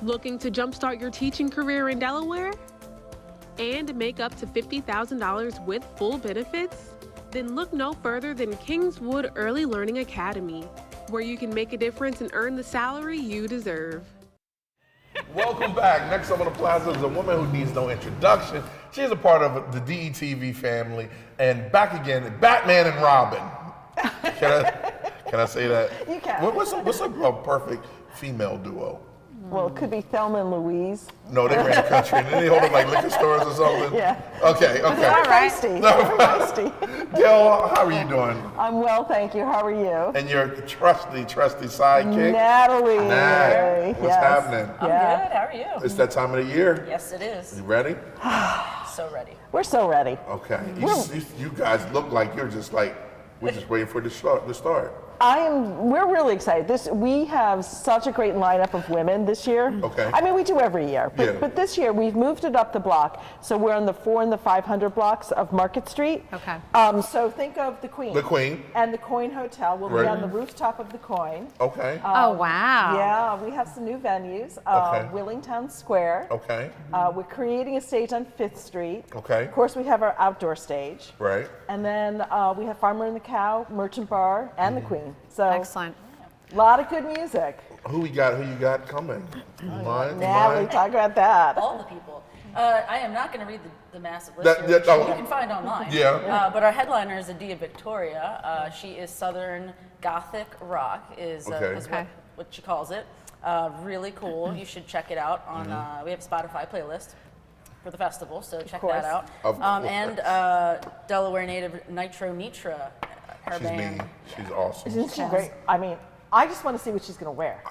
Looking to jumpstart your teaching career in Delaware? And make up to $50,000 with full benefits? Then look no further than Kingswood Early Learning Academy, where you can make a difference and earn the salary you deserve. Welcome back. Next up on the plaza is a woman who needs no introduction. She's a part of the DETV family. And back again, Batman and Robin. Can I say that? You can. What's a perfect female duo? Well, it could be Thelma and Louise. No, they ran the country. And then they hold up like liquor stores or something. Yeah. Okay. All right. Feisty. Gayle, how are you doing? I'm well, thank you. How are you? And your trusty sidekick? Natalie. What's happening? I'm good. How are you? It's that time of the year. Yes, it is. You ready? So ready. We're so ready. Okay. You guys look like you're just like, we're just waiting for the start. We're really excited. We have such a great lineup of women this year. Okay. I mean, we do every year, but this year we've moved it up the block. So we're on the 400 and the 500 blocks of Market Street. Okay. So think of the Queen. The Queen. And the Coin Hotel will be on the rooftop of the Coin. Okay. Oh, wow. Yeah, we have some new venues. Wilmington Square. Okay. We're creating a stage on 5th Street. Okay. Of course, we have our outdoor stage. Right. And then we have Farmer and the Cow, Merchant Bar, and the Queen. So excellent. A lot of good music. Who you got coming? Natalie, talk about that. All the people. I am not going to read the massive list here, which you can find online. Yeah. But our headliner is Adia Victoria. She is Southern Gothic rock, is what she calls it. Really cool. You should check it out on. We have a Spotify playlist for the festival, so check that out. And Delaware native Nitro Nitra. Her band. She's awesome. Isn't she great? I mean, I just want to see what she's going to wear.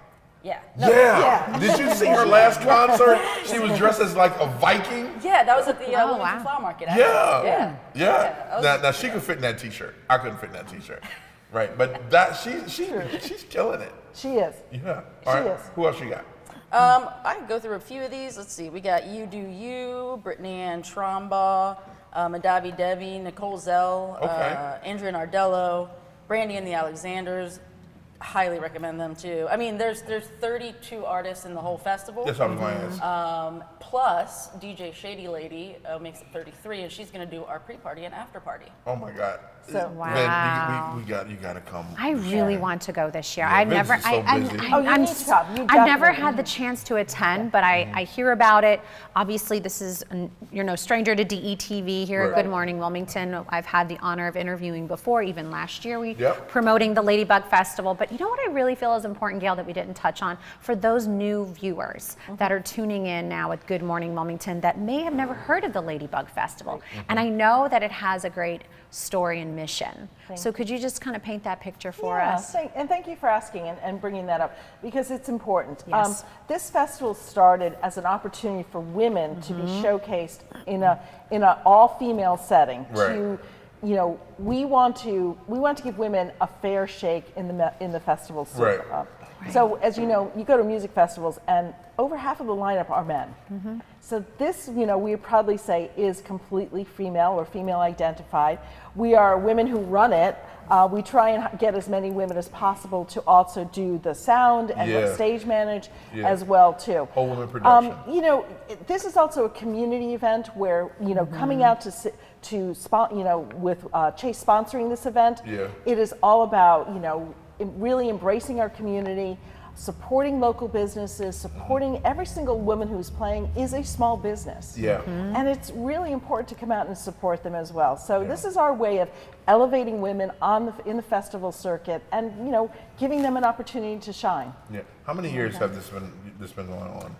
Yeah. No. Yeah. Did you see her last concert? She was dressed as like a Viking. Yeah, that was at the Wilmington Flower Market. Actually. Yeah. Now she could fit in that T-shirt. I couldn't fit in that T-shirt. Right, but she's killing it. She is. Yeah. She is. Who else you got? I can go through a few of these. Let's see. We got You Do You, Brittany Ann Tromba, Madavi Devi, Nicole Zell, Andrea Nardello, Brandy and the Alexanders. Highly recommend them too. I mean, there's 32 artists in the whole festival. Yes, I was going to ask. Plus DJ Shady Lady makes it 33, and she's going to do our pre-party and after-party. Oh my God! So wow, you got to come. I really want to go this year. Yeah, I've never had the chance to attend, but I hear about it. Obviously, this is you're no stranger to DETV here at Good Morning Wilmington. I've had the honor of interviewing before, even last year we promoting the Ladybug Festival. But you know what I really feel is important, Gayle, that we didn't touch on for those new viewers that are tuning in now at Good Morning Wilmington that may have never heard of the Ladybug Festival, and I know that it has a great story and mission. So could you just kind of paint that picture for us? And thank you for asking and bringing that up, because it's important. Yes. This festival started as an opportunity for women to be showcased in an all-female setting. To, you know, we want to give women a fair shake in the festival circuit. So as you know, you go to music festivals and over half of the lineup are men. So this, you know, we proudly say is completely female or female identified. We are women who run it. We try and get as many women as possible to also do the sound and stage manage as well too. Whole women production. You know, this is also a community event where, you know, coming out to with Chase sponsoring this event, it is all about, you know, really embracing our community, supporting local businesses, supporting every single woman who's playing is a small business. And it's really important to come out and support them as well. So this is our way of elevating women in the festival circuit and, you know, giving them an opportunity to shine. How many years have this been going on?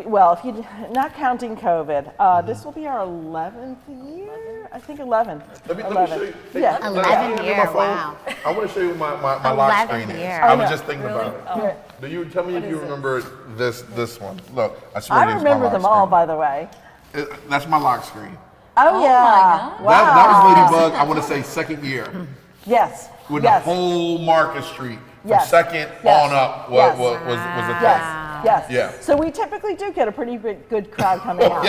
Well, if you're not counting COVID, this will be our 11th year. I think 11. Let me show you. Yeah, 11 year. Wow. I want to show you my lock screen is. I was just thinking about it. Do you tell me if you remember this one? Look, I swear I remember them all, by the way. That's my lock screen. Oh yeah. Wow. That was Ladybug. I want to say second year. Yes. With the whole Market Street from second on up was a thing. Yes. So we typically do get a pretty good crowd coming out. We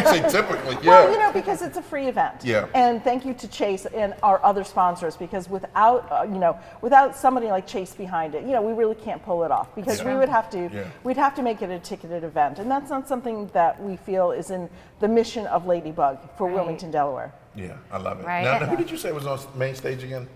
say typically. Well, you know, because it's a free event. Yeah. And thank you to Chase and our other sponsors, because without without somebody like Chase behind it, you know, we really can't pull it off, because we would have to we'd have to make it a ticketed event, and that's not something that we feel is in the mission of Ladybug for Wilmington, Delaware. Yeah, I love it. Now, who did you say was on main stage again?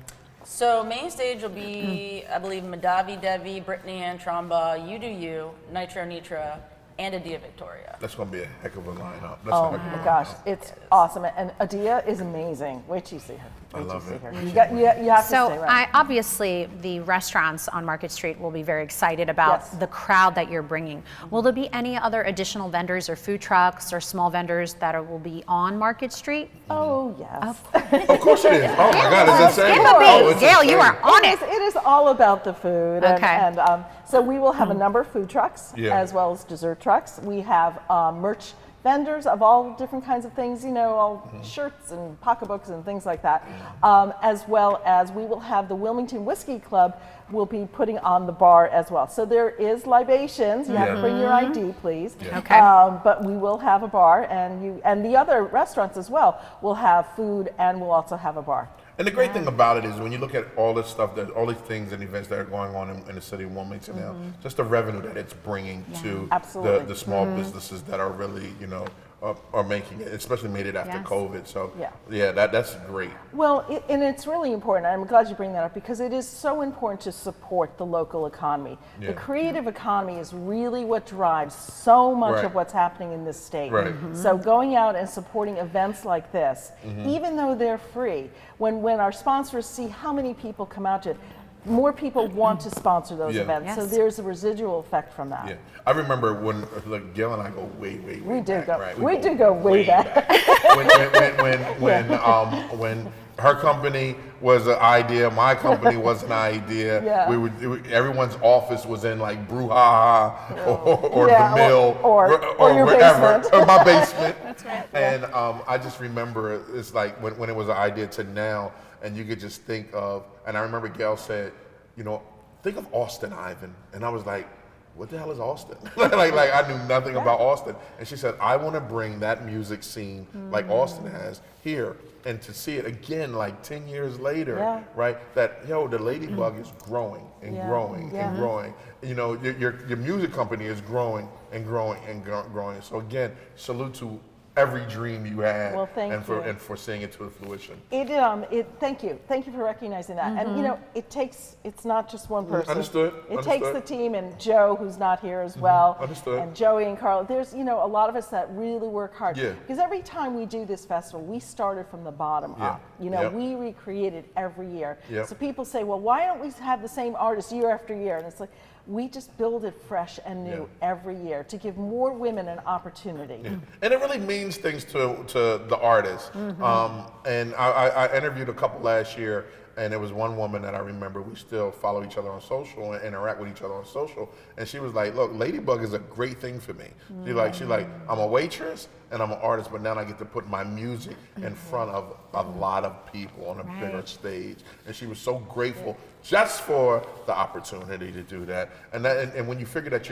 So main stage will be, I believe, Madavi Devi, Brittany Ann Tromba, You Do You, Nitro Nitra, and Adia Victoria. That's going to be a heck of a lineup. Oh my gosh, it's awesome. And Adia is amazing. Wait till you see her. I love it. You have to stay around. Obviously, the restaurants on Market Street will be very excited about the crowd that you're bringing. Will there be any other additional vendors or food trucks or small vendors that will be on Market Street? Oh, yes. Of course it is. Oh my God, it's insane. Gayle, you are on it. It is all about the food. And so we will have a number of food trucks as well as dessert trucks. We have merch vendors of all different kinds of things, you know, all shirts and pocketbooks and things like that, as well as we will have the Wilmington Whiskey Club will be putting on the bar as well. So there is libations. You have to bring your ID, please. But we will have a bar, and the other restaurants as well will have food, and we'll also have a bar. And the great thing about it is when you look at all this stuff, all these things and events that are going on in the city of Wilmington now, just the revenue that it's bringing to the small businesses that are really, you know, are making it, especially made it after COVID. So that's great. Well, and it's really important. I'm glad you bring that up, because it is so important to support the local economy. The creative economy is really what drives so much of what's happening in this state. So going out and supporting events like this, even though they're free, when our sponsors see how many people come out to it, more people want to sponsor those events. So there's a residual effect from that. I remember when Gayle and I go way back. We do go way back. When Her company was an idea. My company was an idea. Yeah. Everyone's office was in like Brouhaha or the mill or your wherever, basement. or my basement. That's right. And I just remember it's like when it was an idea to now, and you could just think of. And I remember Gayle said, you know, think of Austin, Ivan. And I was like, what the hell is Austin? like I knew nothing about Austin. And she said, I want to bring that music scene like Austin has here, and to see it again like 10 years later, right? That, the Ladybug is growing and growing and growing. You know, your music company is growing and growing and growing. So again, salute to every dream you had, and for seeing it to fruition. Thank you for recognizing that. And it's not just one person. Understood. It takes the team, and Joe, who's not here as well. Understood. And Joey and Carl. There's a lot of us that really work hard. Yeah. Because every time we do this festival, we started from the bottom up. We recreate it every year. So people say, well, why don't we have the same artists year after year? And it's like, we just build it fresh and new every year to give more women an opportunity. And it really means things to the artists. And I interviewed a couple last year, and there was one woman that I remember, we still follow each other on social and interact with each other on social. And she was like, look, Ladybug is a great thing for me. She like, I'm a waitress and I'm an artist, but now I get to put my music in front of a lot of people on a bigger stage. And she was so grateful just for the opportunity to do that. And when you figure that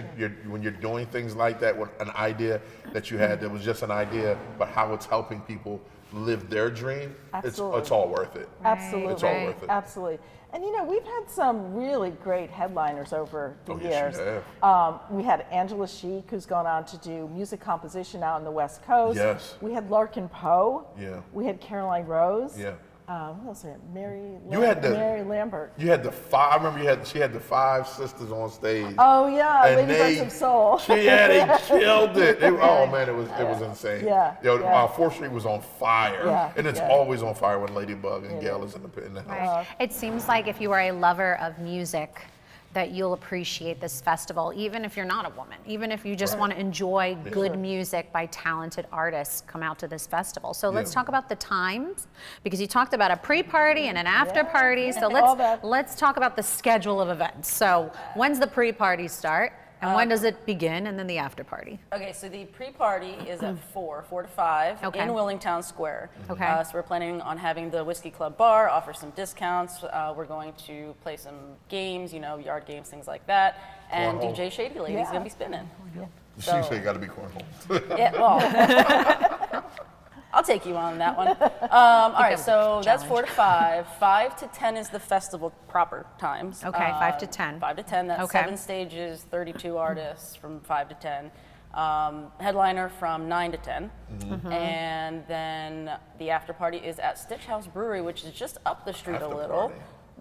when you're doing things like that with an idea that you had that was just an idea, but how it's helping people live their dream, it's all worth it. Absolutely. It's all worth it. Absolutely. And we've had some really great headliners over the years. Yes, you have. We had Angela Sheik, who's gone on to do music composition out in the West Coast. Yes. We had Larkin Poe. Yeah. We had Caroline Rose. Yeah. What else? Mary Lambert. You had the five. I remember she had the five sisters on stage. Oh yeah, and Ladybugs of Soul. They killed it. Oh man, it was insane. Yeah. 4th Street was on fire, and it's always on fire when Ladybug and Gayle is in the house. It seems like if you are a lover of music, that you'll appreciate this festival, even if you're not a woman, even if you just want to enjoy good music by talented artists, come out to this festival. So let's talk about the times, because you talked about a pre-party and an after-party. So let's talk about the schedule of events. So when's the pre-party start? And when does it begin, and then the after party? Okay, so the pre-party is at 4 to 5 in Wilmington Square. Okay. So we're planning on having the Whiskey Club bar, offer some discounts. We're going to play some games, yard games, things like that. And DJ Shady Lady's going to be spinning. She said you got to be cornhole. Yeah, well, I'll take you on that one. All right, so that's 4 to 5. 5 to 10 is the festival proper times. Okay, 5 to 10. 5 to 10, that's 7 stages, 32 artists from 5 to 10. Headliner from 9 to 10. And then the after party is at Stitch House Brewery, which is just up the street a little.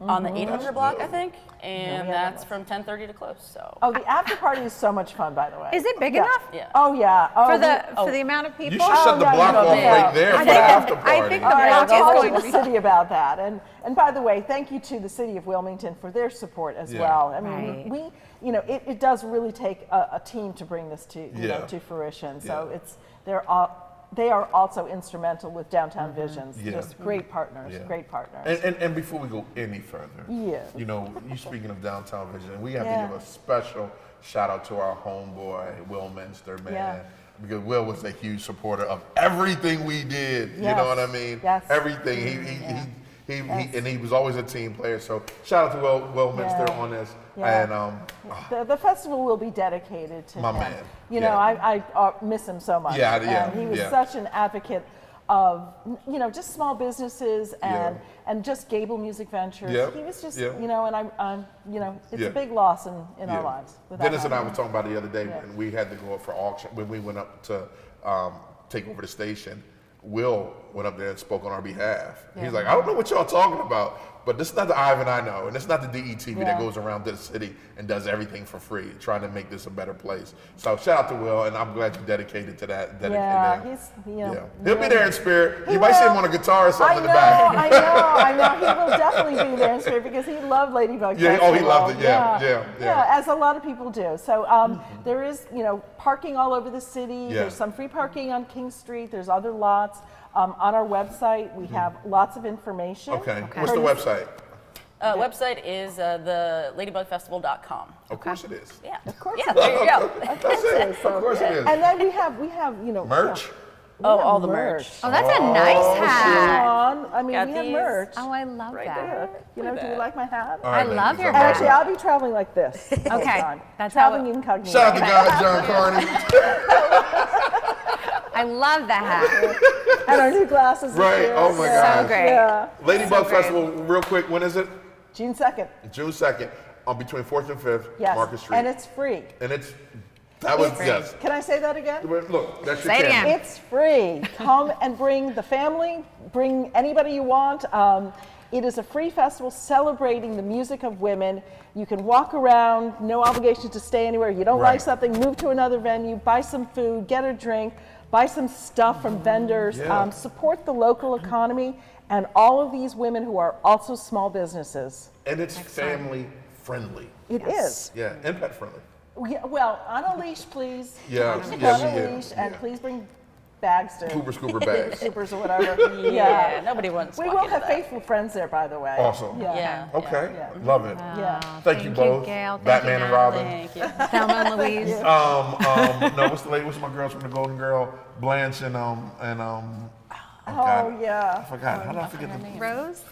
On the 800 block, I think, and that's from 10:30 to close. So. Oh, the after party is so much fun, by the way. Is it big enough? Yeah. Oh yeah. For the amount of people. You should shut the block off right there for the after party. I think the block is going to the city about that. And by the way, thank you to the city of Wilmington for their support as well. I mean, it does really take a team to bring this to fruition. So they are also instrumental with Downtown Visions. Just great partners, great partners. And before we go any further, you speaking of Downtown Vision, we have to give a special shout out to our homeboy, Will Minster, man. Yeah. Because Will was a huge supporter of everything we did. You know what I mean? Yes. Everything. He was always a team player. So shout out to Will Minster on this. Yeah. And the festival will be dedicated to him. Man. I miss him so much. He was such an advocate of just small businesses and just Gable Music Ventures. He was just and I'm it's a big loss in our lives. Dennis and I were talking about it the other day when we had to go up for auction when we went up to take over the station. Will went up there and spoke on our behalf. He's like, I don't know what y'all talking about, but this is not the Ivan I know, and it's not the DETV that goes around to the city and does everything for free, trying to make this a better place. So shout out to Will, and I'm glad you dedicated to that. He'll be there in spirit. You might see him on a guitar or something in the back. I know. He will definitely be there in spirit because he loved Ladybug Festival. He loved it. Yeah, as a lot of people do. So there is, parking all over the city. There's some free parking on King Street. There's other lots. On our website, we have lots of information. Okay. What's the website? Website is the ladybugfestival.com. Of course it is. Yeah. Of course Yeah, it there you go. Of course it is. Of course it is. And then we have Merch? Oh, all the merch. Oh, that's a nice hat. I mean, Got we have these. merch. Oh, I love that. You know, do you like my hat? All I right, love your thank you so hat. Actually, I'll be traveling like this. the whole Okay, time. that's traveling how- incognito. Shout out to God, John Carney. I love the hat. And our new glasses. this Right, year. oh my Yeah. gosh. So great. Yeah. Ladybug Festival, real quick, when is it? June 2nd. June 2nd, between 4th and 5th, Yes. Market Street. And it's free. And that was, yes. Can I say that again? Look, that's your Say it camera. again. It's free. Come and bring the family, bring anybody you want. It is a free festival celebrating the music of women. You can walk around, no obligation to stay anywhere. You don't like something, move to another venue, buy some food, get a drink, buy some stuff from vendors, support the local economy, and all of these women who are also small businesses. And it's family friendly. It is. Yeah, and pet friendly. Yeah, well, on a leash, please. Yeah, On yeah, a leash, and please bring bags to Scooper bags. Scoopers or whatever. Yeah, nobody wants to We walk will into have that. faithful friends there, by the way. Awesome. Yeah. Okay, Yeah. love it. Yeah. Thank you both. Gail. Thank Batman you, and Robin. Thank you. Thelma and Louise. No, what's my girls from the Golden Girl? Blanche and Oh, yeah. I forgot. How did I forget the name? Rose?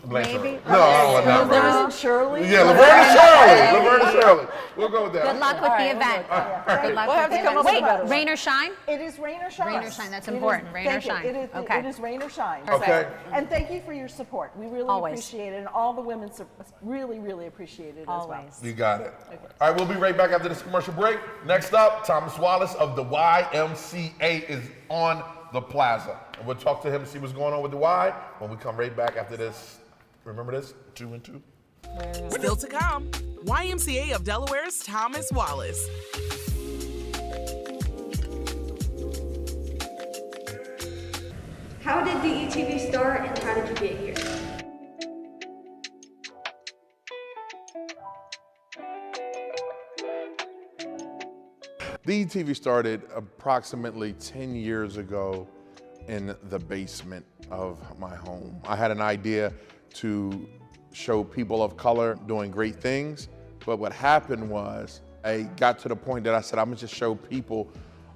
Blanche. Maybe. No, not There Rose. isn't Shirley. Yeah, Laverne and Shirley. Laverne and Shirley. We'll go with that. Good luck with the event. Good luck We'll have with to the come up event. with a better Wait, one. rain or shine? It is rain or shine. Rain or shine, that's It is- important. Rain or thank you. shine. It is, Okay. it is rain or shine. Okay. And thank you for your support. We really Always. appreciate it. And all the women really, really appreciate it as well. Always. You got it. All right, we'll be right back after this commercial break. Next up, Thomas Wallace of the YMCA is on the plaza. And we'll talk to him and see what's going on with the Y when we come right back after this. Remember this? 2 and 2. Still to come, YMCA of Delaware's Thomas Wallace. How did DETV start and how did you get here? DETV started approximately 10 years ago in the basement of my home. I had an idea to show people of color doing great things, but what happened was I got to the point that I said, I'm gonna just show people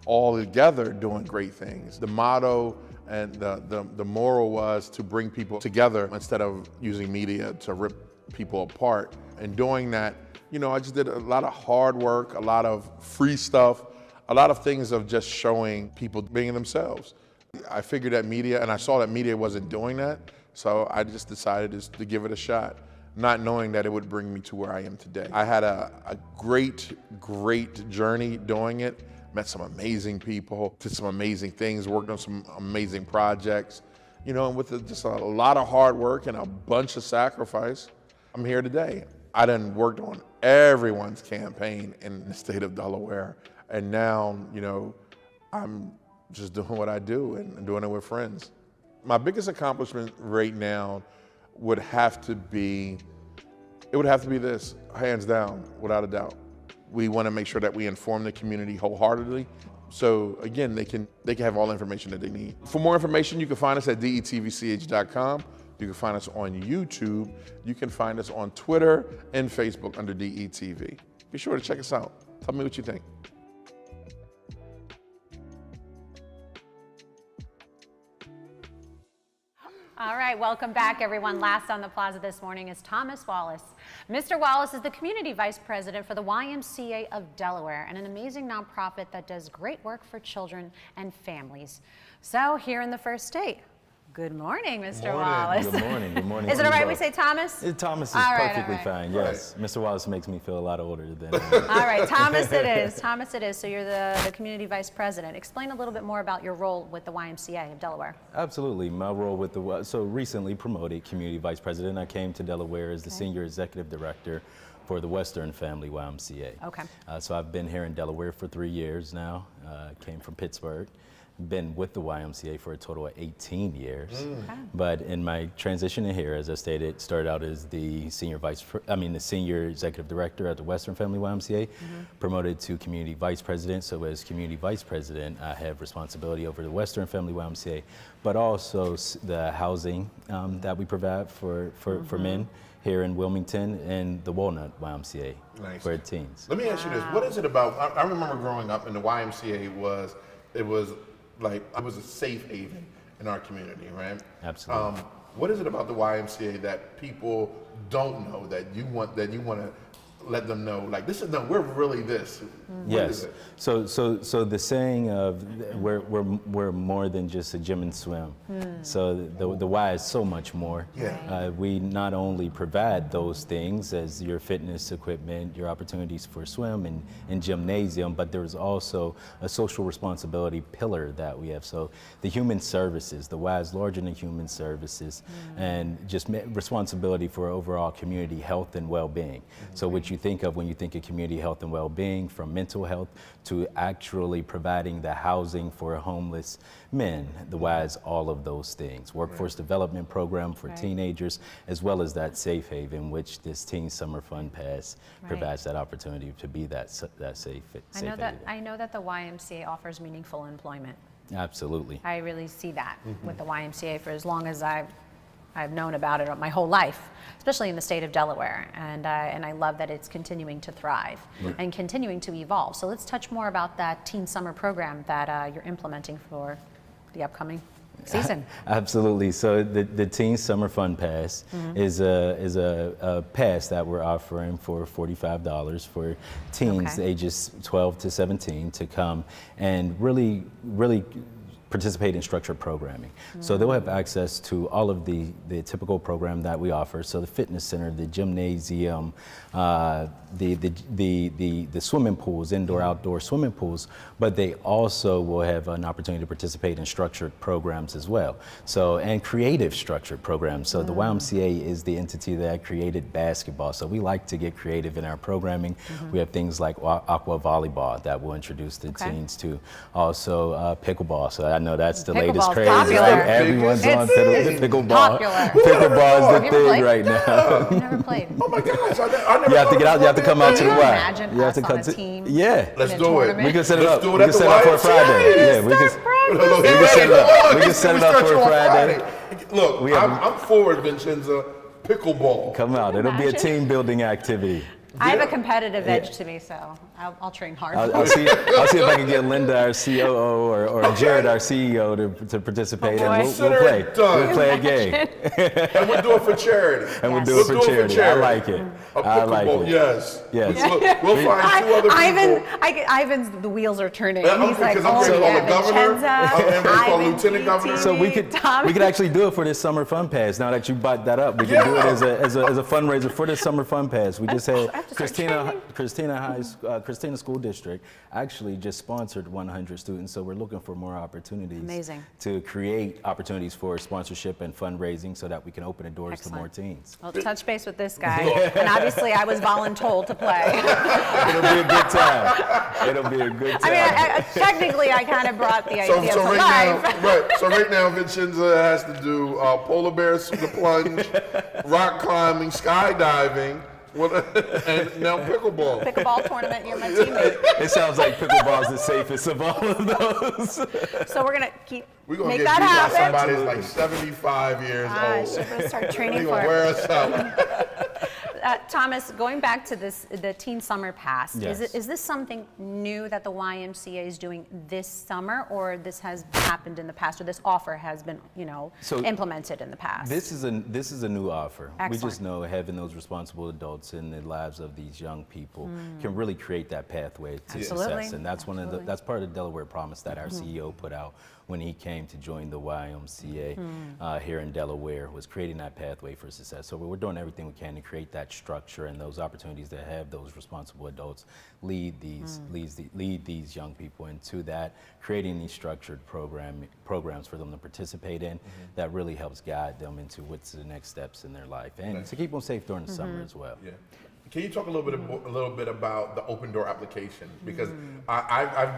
all together doing great things. The motto and the moral was to bring people together instead of using media to rip people apart. And doing that, you know, I just did a lot of hard work, a lot of free stuff, a lot of things of just showing people being themselves. I figured that media, and I saw that media wasn't doing that, so I just decided to give it a shot, not knowing that it would bring me to where I am today. I had a great, great journey doing it, met some amazing people, did some amazing things, worked on some amazing projects, you know, and with just a lot of hard work and a bunch of sacrifice, I'm here today. I done worked on everyone's campaign in the state of Delaware, and now, you know, I'm just doing what I do and doing it with friends. My biggest accomplishment right now would have to be this, hands down, without a doubt. We want to make sure that we inform the community wholeheartedly. So again, they can have all the information that they need. For more information, you can find us at detvch.com. You can find us on YouTube. You can find us on Twitter and Facebook under DETV. Be sure to check us out. Tell me what you think. All right, welcome back, everyone. Last on the plaza this morning is Thomas Wallace. Mr. Wallace is the Community Vice President for the YMCA of Delaware, and an amazing nonprofit that does great work for children and families. So here in the first state, good morning, Mr. Wallace. Good morning. Good morning. Is it all right we say Thomas? Thomas is All right, perfectly all right. fine. Yes, Mr. Wallace makes me feel a lot older than. All right, Thomas it is. Thomas it is. So you're the Community Vice President. Explain a little bit more about your role with the YMCA of Delaware. Absolutely. My role with so recently promoted Community Vice President. I came to Delaware as the Senior Executive Director for the Western Family YMCA. Okay. So I've been here in Delaware for 3 years now. Came from Pittsburgh. been with the YMCA for a total of 18 years. But in my transition in here, as I stated, started out as the senior executive director at the Western Family YMCA, promoted to community vice president. So as community vice president, I have responsibility over the Western Family YMCA, but also the housing that we provide for men here in Wilmington and the Walnut YMCA for teens. Let me ask you this: what is it about? I remember growing up, and the YMCA was a safe haven in our community, right? Absolutely. What is it about the YMCA that people don't know that you want to let them know? Like, we're really this. Yes. So the saying of we're more than just a gym and swim. So the Y is so much more. Yeah. We not only provide those things as your fitness equipment, your opportunities for swim and gymnasium, but there's also a social responsibility pillar that we have. So the human services, the Y is larger than human services, and just responsibility for overall community health and well-being. So what you think of when you think of community health and well-being, from mental health to actually providing the housing for homeless men, the Y is all of those things. Workforce development program for teenagers, as well as that safe haven, which this Teen Summer Fun Pass provides that opportunity to be that safe haven. I know that the YMCA offers meaningful employment. Absolutely. I really see that with the YMCA for as long as I've known about it my whole life, especially in the state of Delaware, and I love that it's continuing to thrive and continuing to evolve. So let's touch more about that Teen Summer program that you're implementing for the upcoming season. Absolutely. So the Teen Summer Fun Pass is a pass that we're offering for $45 for teens ages 12 to 17 to come and really participate in structured programming. So they'll have access to all of the typical program that we offer. So the fitness center, the gymnasium, the swimming pools, indoor, outdoor swimming pools, but they also will have an opportunity to participate in structured programs as well. So, and creative structured programs. So the YMCA is the entity that created basketball. So we like to get creative in our programming. We have things like aqua volleyball that we'll introduce the teens to. Also pickleball. So I know that's the latest craze. Everyone's on pickleball. Popular. Pickleball is the thing right now. I've never played. Oh my gosh! I never You have to get out. You have to come out to the Y. Imagine You have to us come on a to. team. Yeah. Let's do it. We can set it up. do We it can at the set it up for a YMCA. Friday. Yeah, we can set it up. We can set it up for a Friday. Look, I'm for Vincenza pickleball. Come out. It'll be a team building activity. I have a competitive edge to me, so I'll train hard. I'll see if I can get Linda, our COO, or Jared, our CEO, to participate, and we'll play. We'll play a game. And we'll do it for charity. And we'll do it for charity. I like it. I like it. Yes. Yes. We'll find two other people. Ivan's the wheels are turning. He's like, I'm going to call the governor. I'm going to call Lieutenant Governor. So we could actually do it for this Summer Fun Pass. Now that you brought that up, we can do it as a fundraiser for this Summer Fun Pass. We just had Christina School District actually just sponsored 100 students, so we're looking for more opportunities to create opportunities for sponsorship and fundraising so that we can open the doors to more teens. Well, touch base with this guy, and obviously I was voluntold to play. It'll be a good time. It'll be a good time. I mean, technically I kind of brought the idea to life. So right now Vincenza has to do polar bear, the plunge, rock climbing, skydiving, and now pickleball. Pickleball tournament, you're my teammate. It sounds like pickleball is the safest of all of those. So we're gonna make get that happen. Somebody's like 75 years old. Should we start training They're for gonna wear us out. Thomas, going back to the Teen Summer Pass, Yes. is this something new that the YMCA is doing this summer, or this has happened in the past, or this offer has been, implemented in the past? This is a new offer. Excellent. We just know having those responsible adults in the lives of these young people can really create that pathway to success, and that's that's part of the Delaware Promise that our CEO put out when he came to join the YMCA here in Delaware, was creating that pathway for success. So we're doing everything we can to create that structure and those opportunities to have those responsible adults lead these young people into that, creating these structured programs for them to participate in that really helps guide them into what's the next steps in their life and to keep them safe during the summer as well. Yeah. Can you talk a little bit about the open door application? Because I've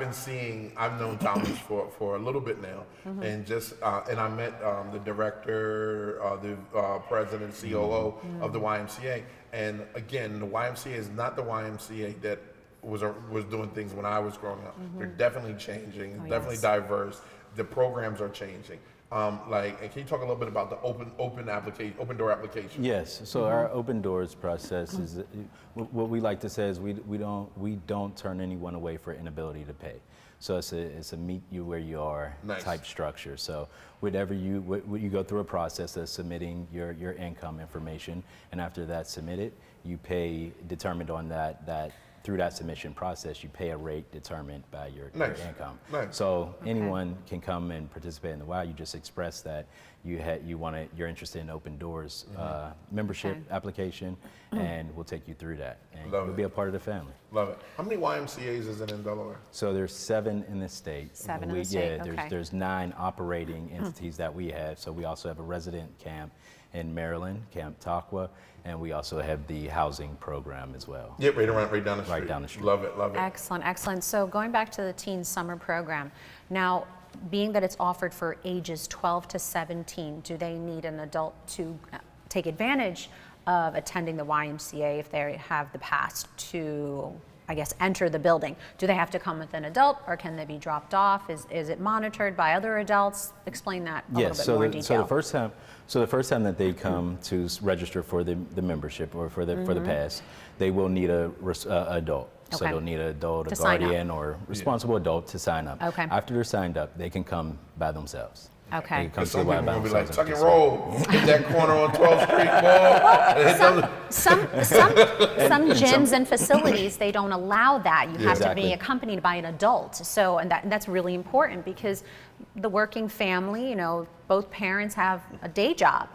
known Thomas for a little bit now, and and I met the director, the president, COO of the YMCA, and again, the YMCA is not the YMCA that was doing things when I was growing up. They're definitely changing, definitely diverse. The programs are changing. And can you talk a little bit about the open door application? Yes. So our open doors process is what we like to say is we don't turn anyone away for inability to pay. So it's a meet you where you are type structure. So whatever you go through a process of submitting your income information, and after that's submitted, you pay determined on that. Through that submission process, you pay a rate determined by your income. So anyone can come and participate in the WOW. You just express that you're interested in open doors membership application, and we'll take you through that, and you'll be a part of the family. Love it. How many YMCAs is it in Delaware? So there's 7 in the state. 7 in the state. Okay. There's 9 operating entities that we have. So we also have a resident camp in Maryland, Camp Taqua, and we also have the housing program as well. Yep, right down the street. Right down the street. Love it. Excellent, excellent. So going back to the teen summer program, now being that it's offered for ages 12 to 17, do they need an adult to take advantage of attending the YMCA if they have the pass to, I guess, enter the building? Do they have to come with an adult, or can they be dropped off? Is it monitored by other adults? Explain that a little bit more in detail. So the first time that they come to register for the membership or for the pass, they will need a adult. So they'll need an adult, a guardian, or responsible adult to sign up. Okay. After they're signed up, they can come by themselves. Okay. Some people will be like, tuck and roll, hit that corner on 12th Street, ball. Some gyms and facilities, they don't allow that. You have to be accompanied by an adult. So, and that's really important, because the working family, both parents have a day job,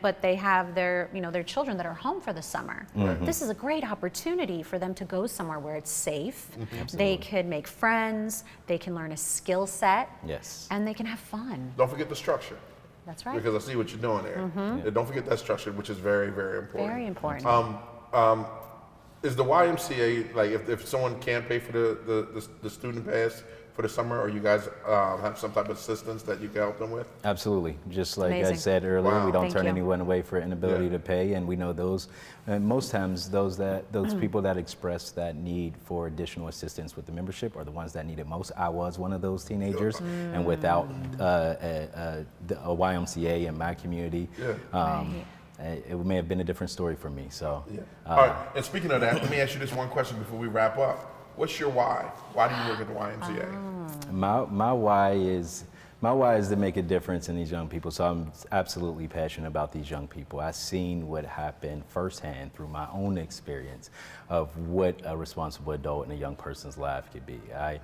but they have their children that are home for the summer. This is a great opportunity for them to go somewhere where it's safe. They could make friends, they can learn a skill set, and they can have fun. Don't forget the structure. That's right. Because I see what you're doing there. Don't forget that structure, which is very, very important. Very important. Is the YMCA, like, if someone can't pay for the student pass for the summer, or you guys have some type of assistance that you can help them with? Absolutely. Just like I said earlier, we don't turn anyone away for inability to pay, and we know those. And most times, those people that express that need for additional assistance with the membership are the ones that need it most. I was one of those teenagers, and without a YMCA in my community, it may have been a different story for me. So, all right. And speaking of that, let me ask you this one question before we wrap up. What's your why? Why do you work at the YMCA? My why is to make a difference in these young people. So I'm absolutely passionate about these young people. I've seen what happened firsthand through my own experience of what a responsible adult in a young person's life could be. I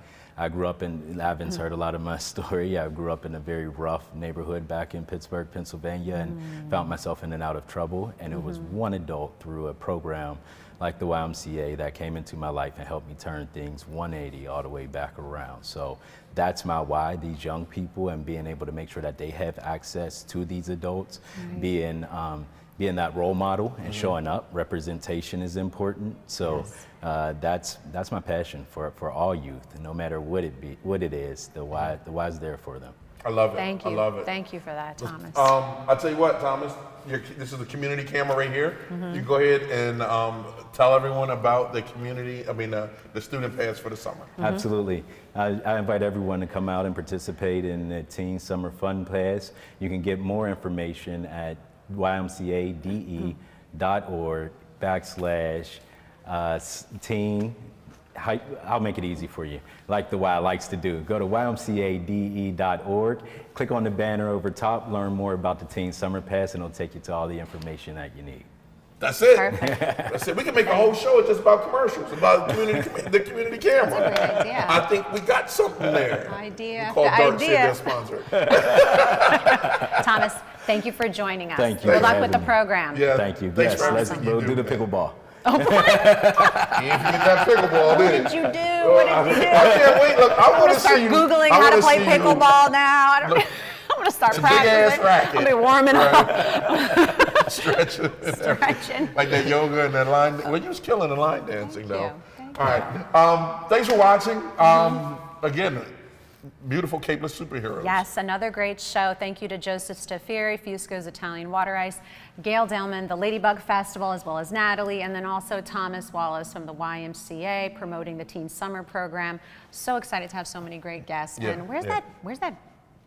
grew up Lavin's heard a lot of my story. I grew up in a very rough neighborhood back in Pittsburgh, Pennsylvania, and found myself in and out of trouble. And it was one adult through a program like the YMCA that came into my life and helped me turn things 180 all the way back around. So that's my why, these young people, and being able to make sure that they have access to these adults, being that role model and showing up. Representation is important. So that's my passion for all youth, no matter what it is. The why is there for them. I love it. Thank you. I love it. Thank you for that, Thomas. I'll tell you what, Thomas, this is the community camera right here. You go ahead and tell everyone about the the student pass for the summer. Absolutely. I invite everyone to come out and participate in the Teen Summer Fun Pass. You can get more information at ymcade.org/teen. I'll make it easy for you, like the Y likes to do. Go to ymcade.org, click on the banner over top, learn more about the Teen Summer Pass, and it'll take you to all the information that you need. That's it. That's it. We can make a whole show just about commercials, about the community camera. That's a great idea. I think we got something there. Idea. Called Dark City sponsor. Thomas, thank you for joining us. Thank you. Good luck with the program. Yeah. Thank you. Thanks for We'll do the pickleball. You ain't forget that pickleball, What did you do? What did you do? I can't wait. Look, I want to start see you. Googling how to play pickleball now. I'm going to start practicing. Big ass racket. I'll be warming up. Stretching. Like that yoga and that line. Well, you was killing the line dancing, though. All right. Thanks for watching. Again, beautiful capeless superheroes. Yes, another great show. Thank you to Joseph Staffieri, Fusco's Italian Water Ice, Gayle Dillman, the Ladybug Festival, as well as Natalie, and then also Thomas Wallace from the YMCA promoting the Teen Summer Program. So excited to have so many great guests. Yeah, And where's that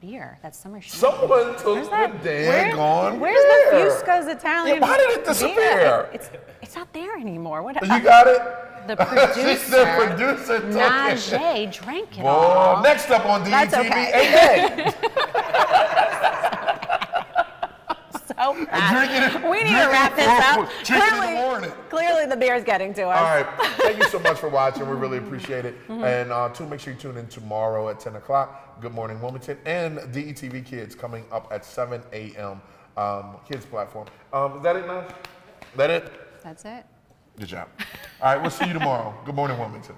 beer, that summer show? Someone took the daggone Where's the Fusco's Italian why did it disappear? It's not there anymore. What? You got it? The producer, She's the producer. Najee, drank it all. Next up on DETV, That's okay. So we need to wrap this up. Clearly the beer's getting to us. All right. Thank you so much for watching. We really appreciate it. And make sure you tune in tomorrow at 10 o'clock. Good Morning Wilmington and DETV Kids coming up at 7 a.m. Kids platform. Is that it now? Is that it? That's it. Good job. All right. We'll see you tomorrow. Good Morning Wilmington.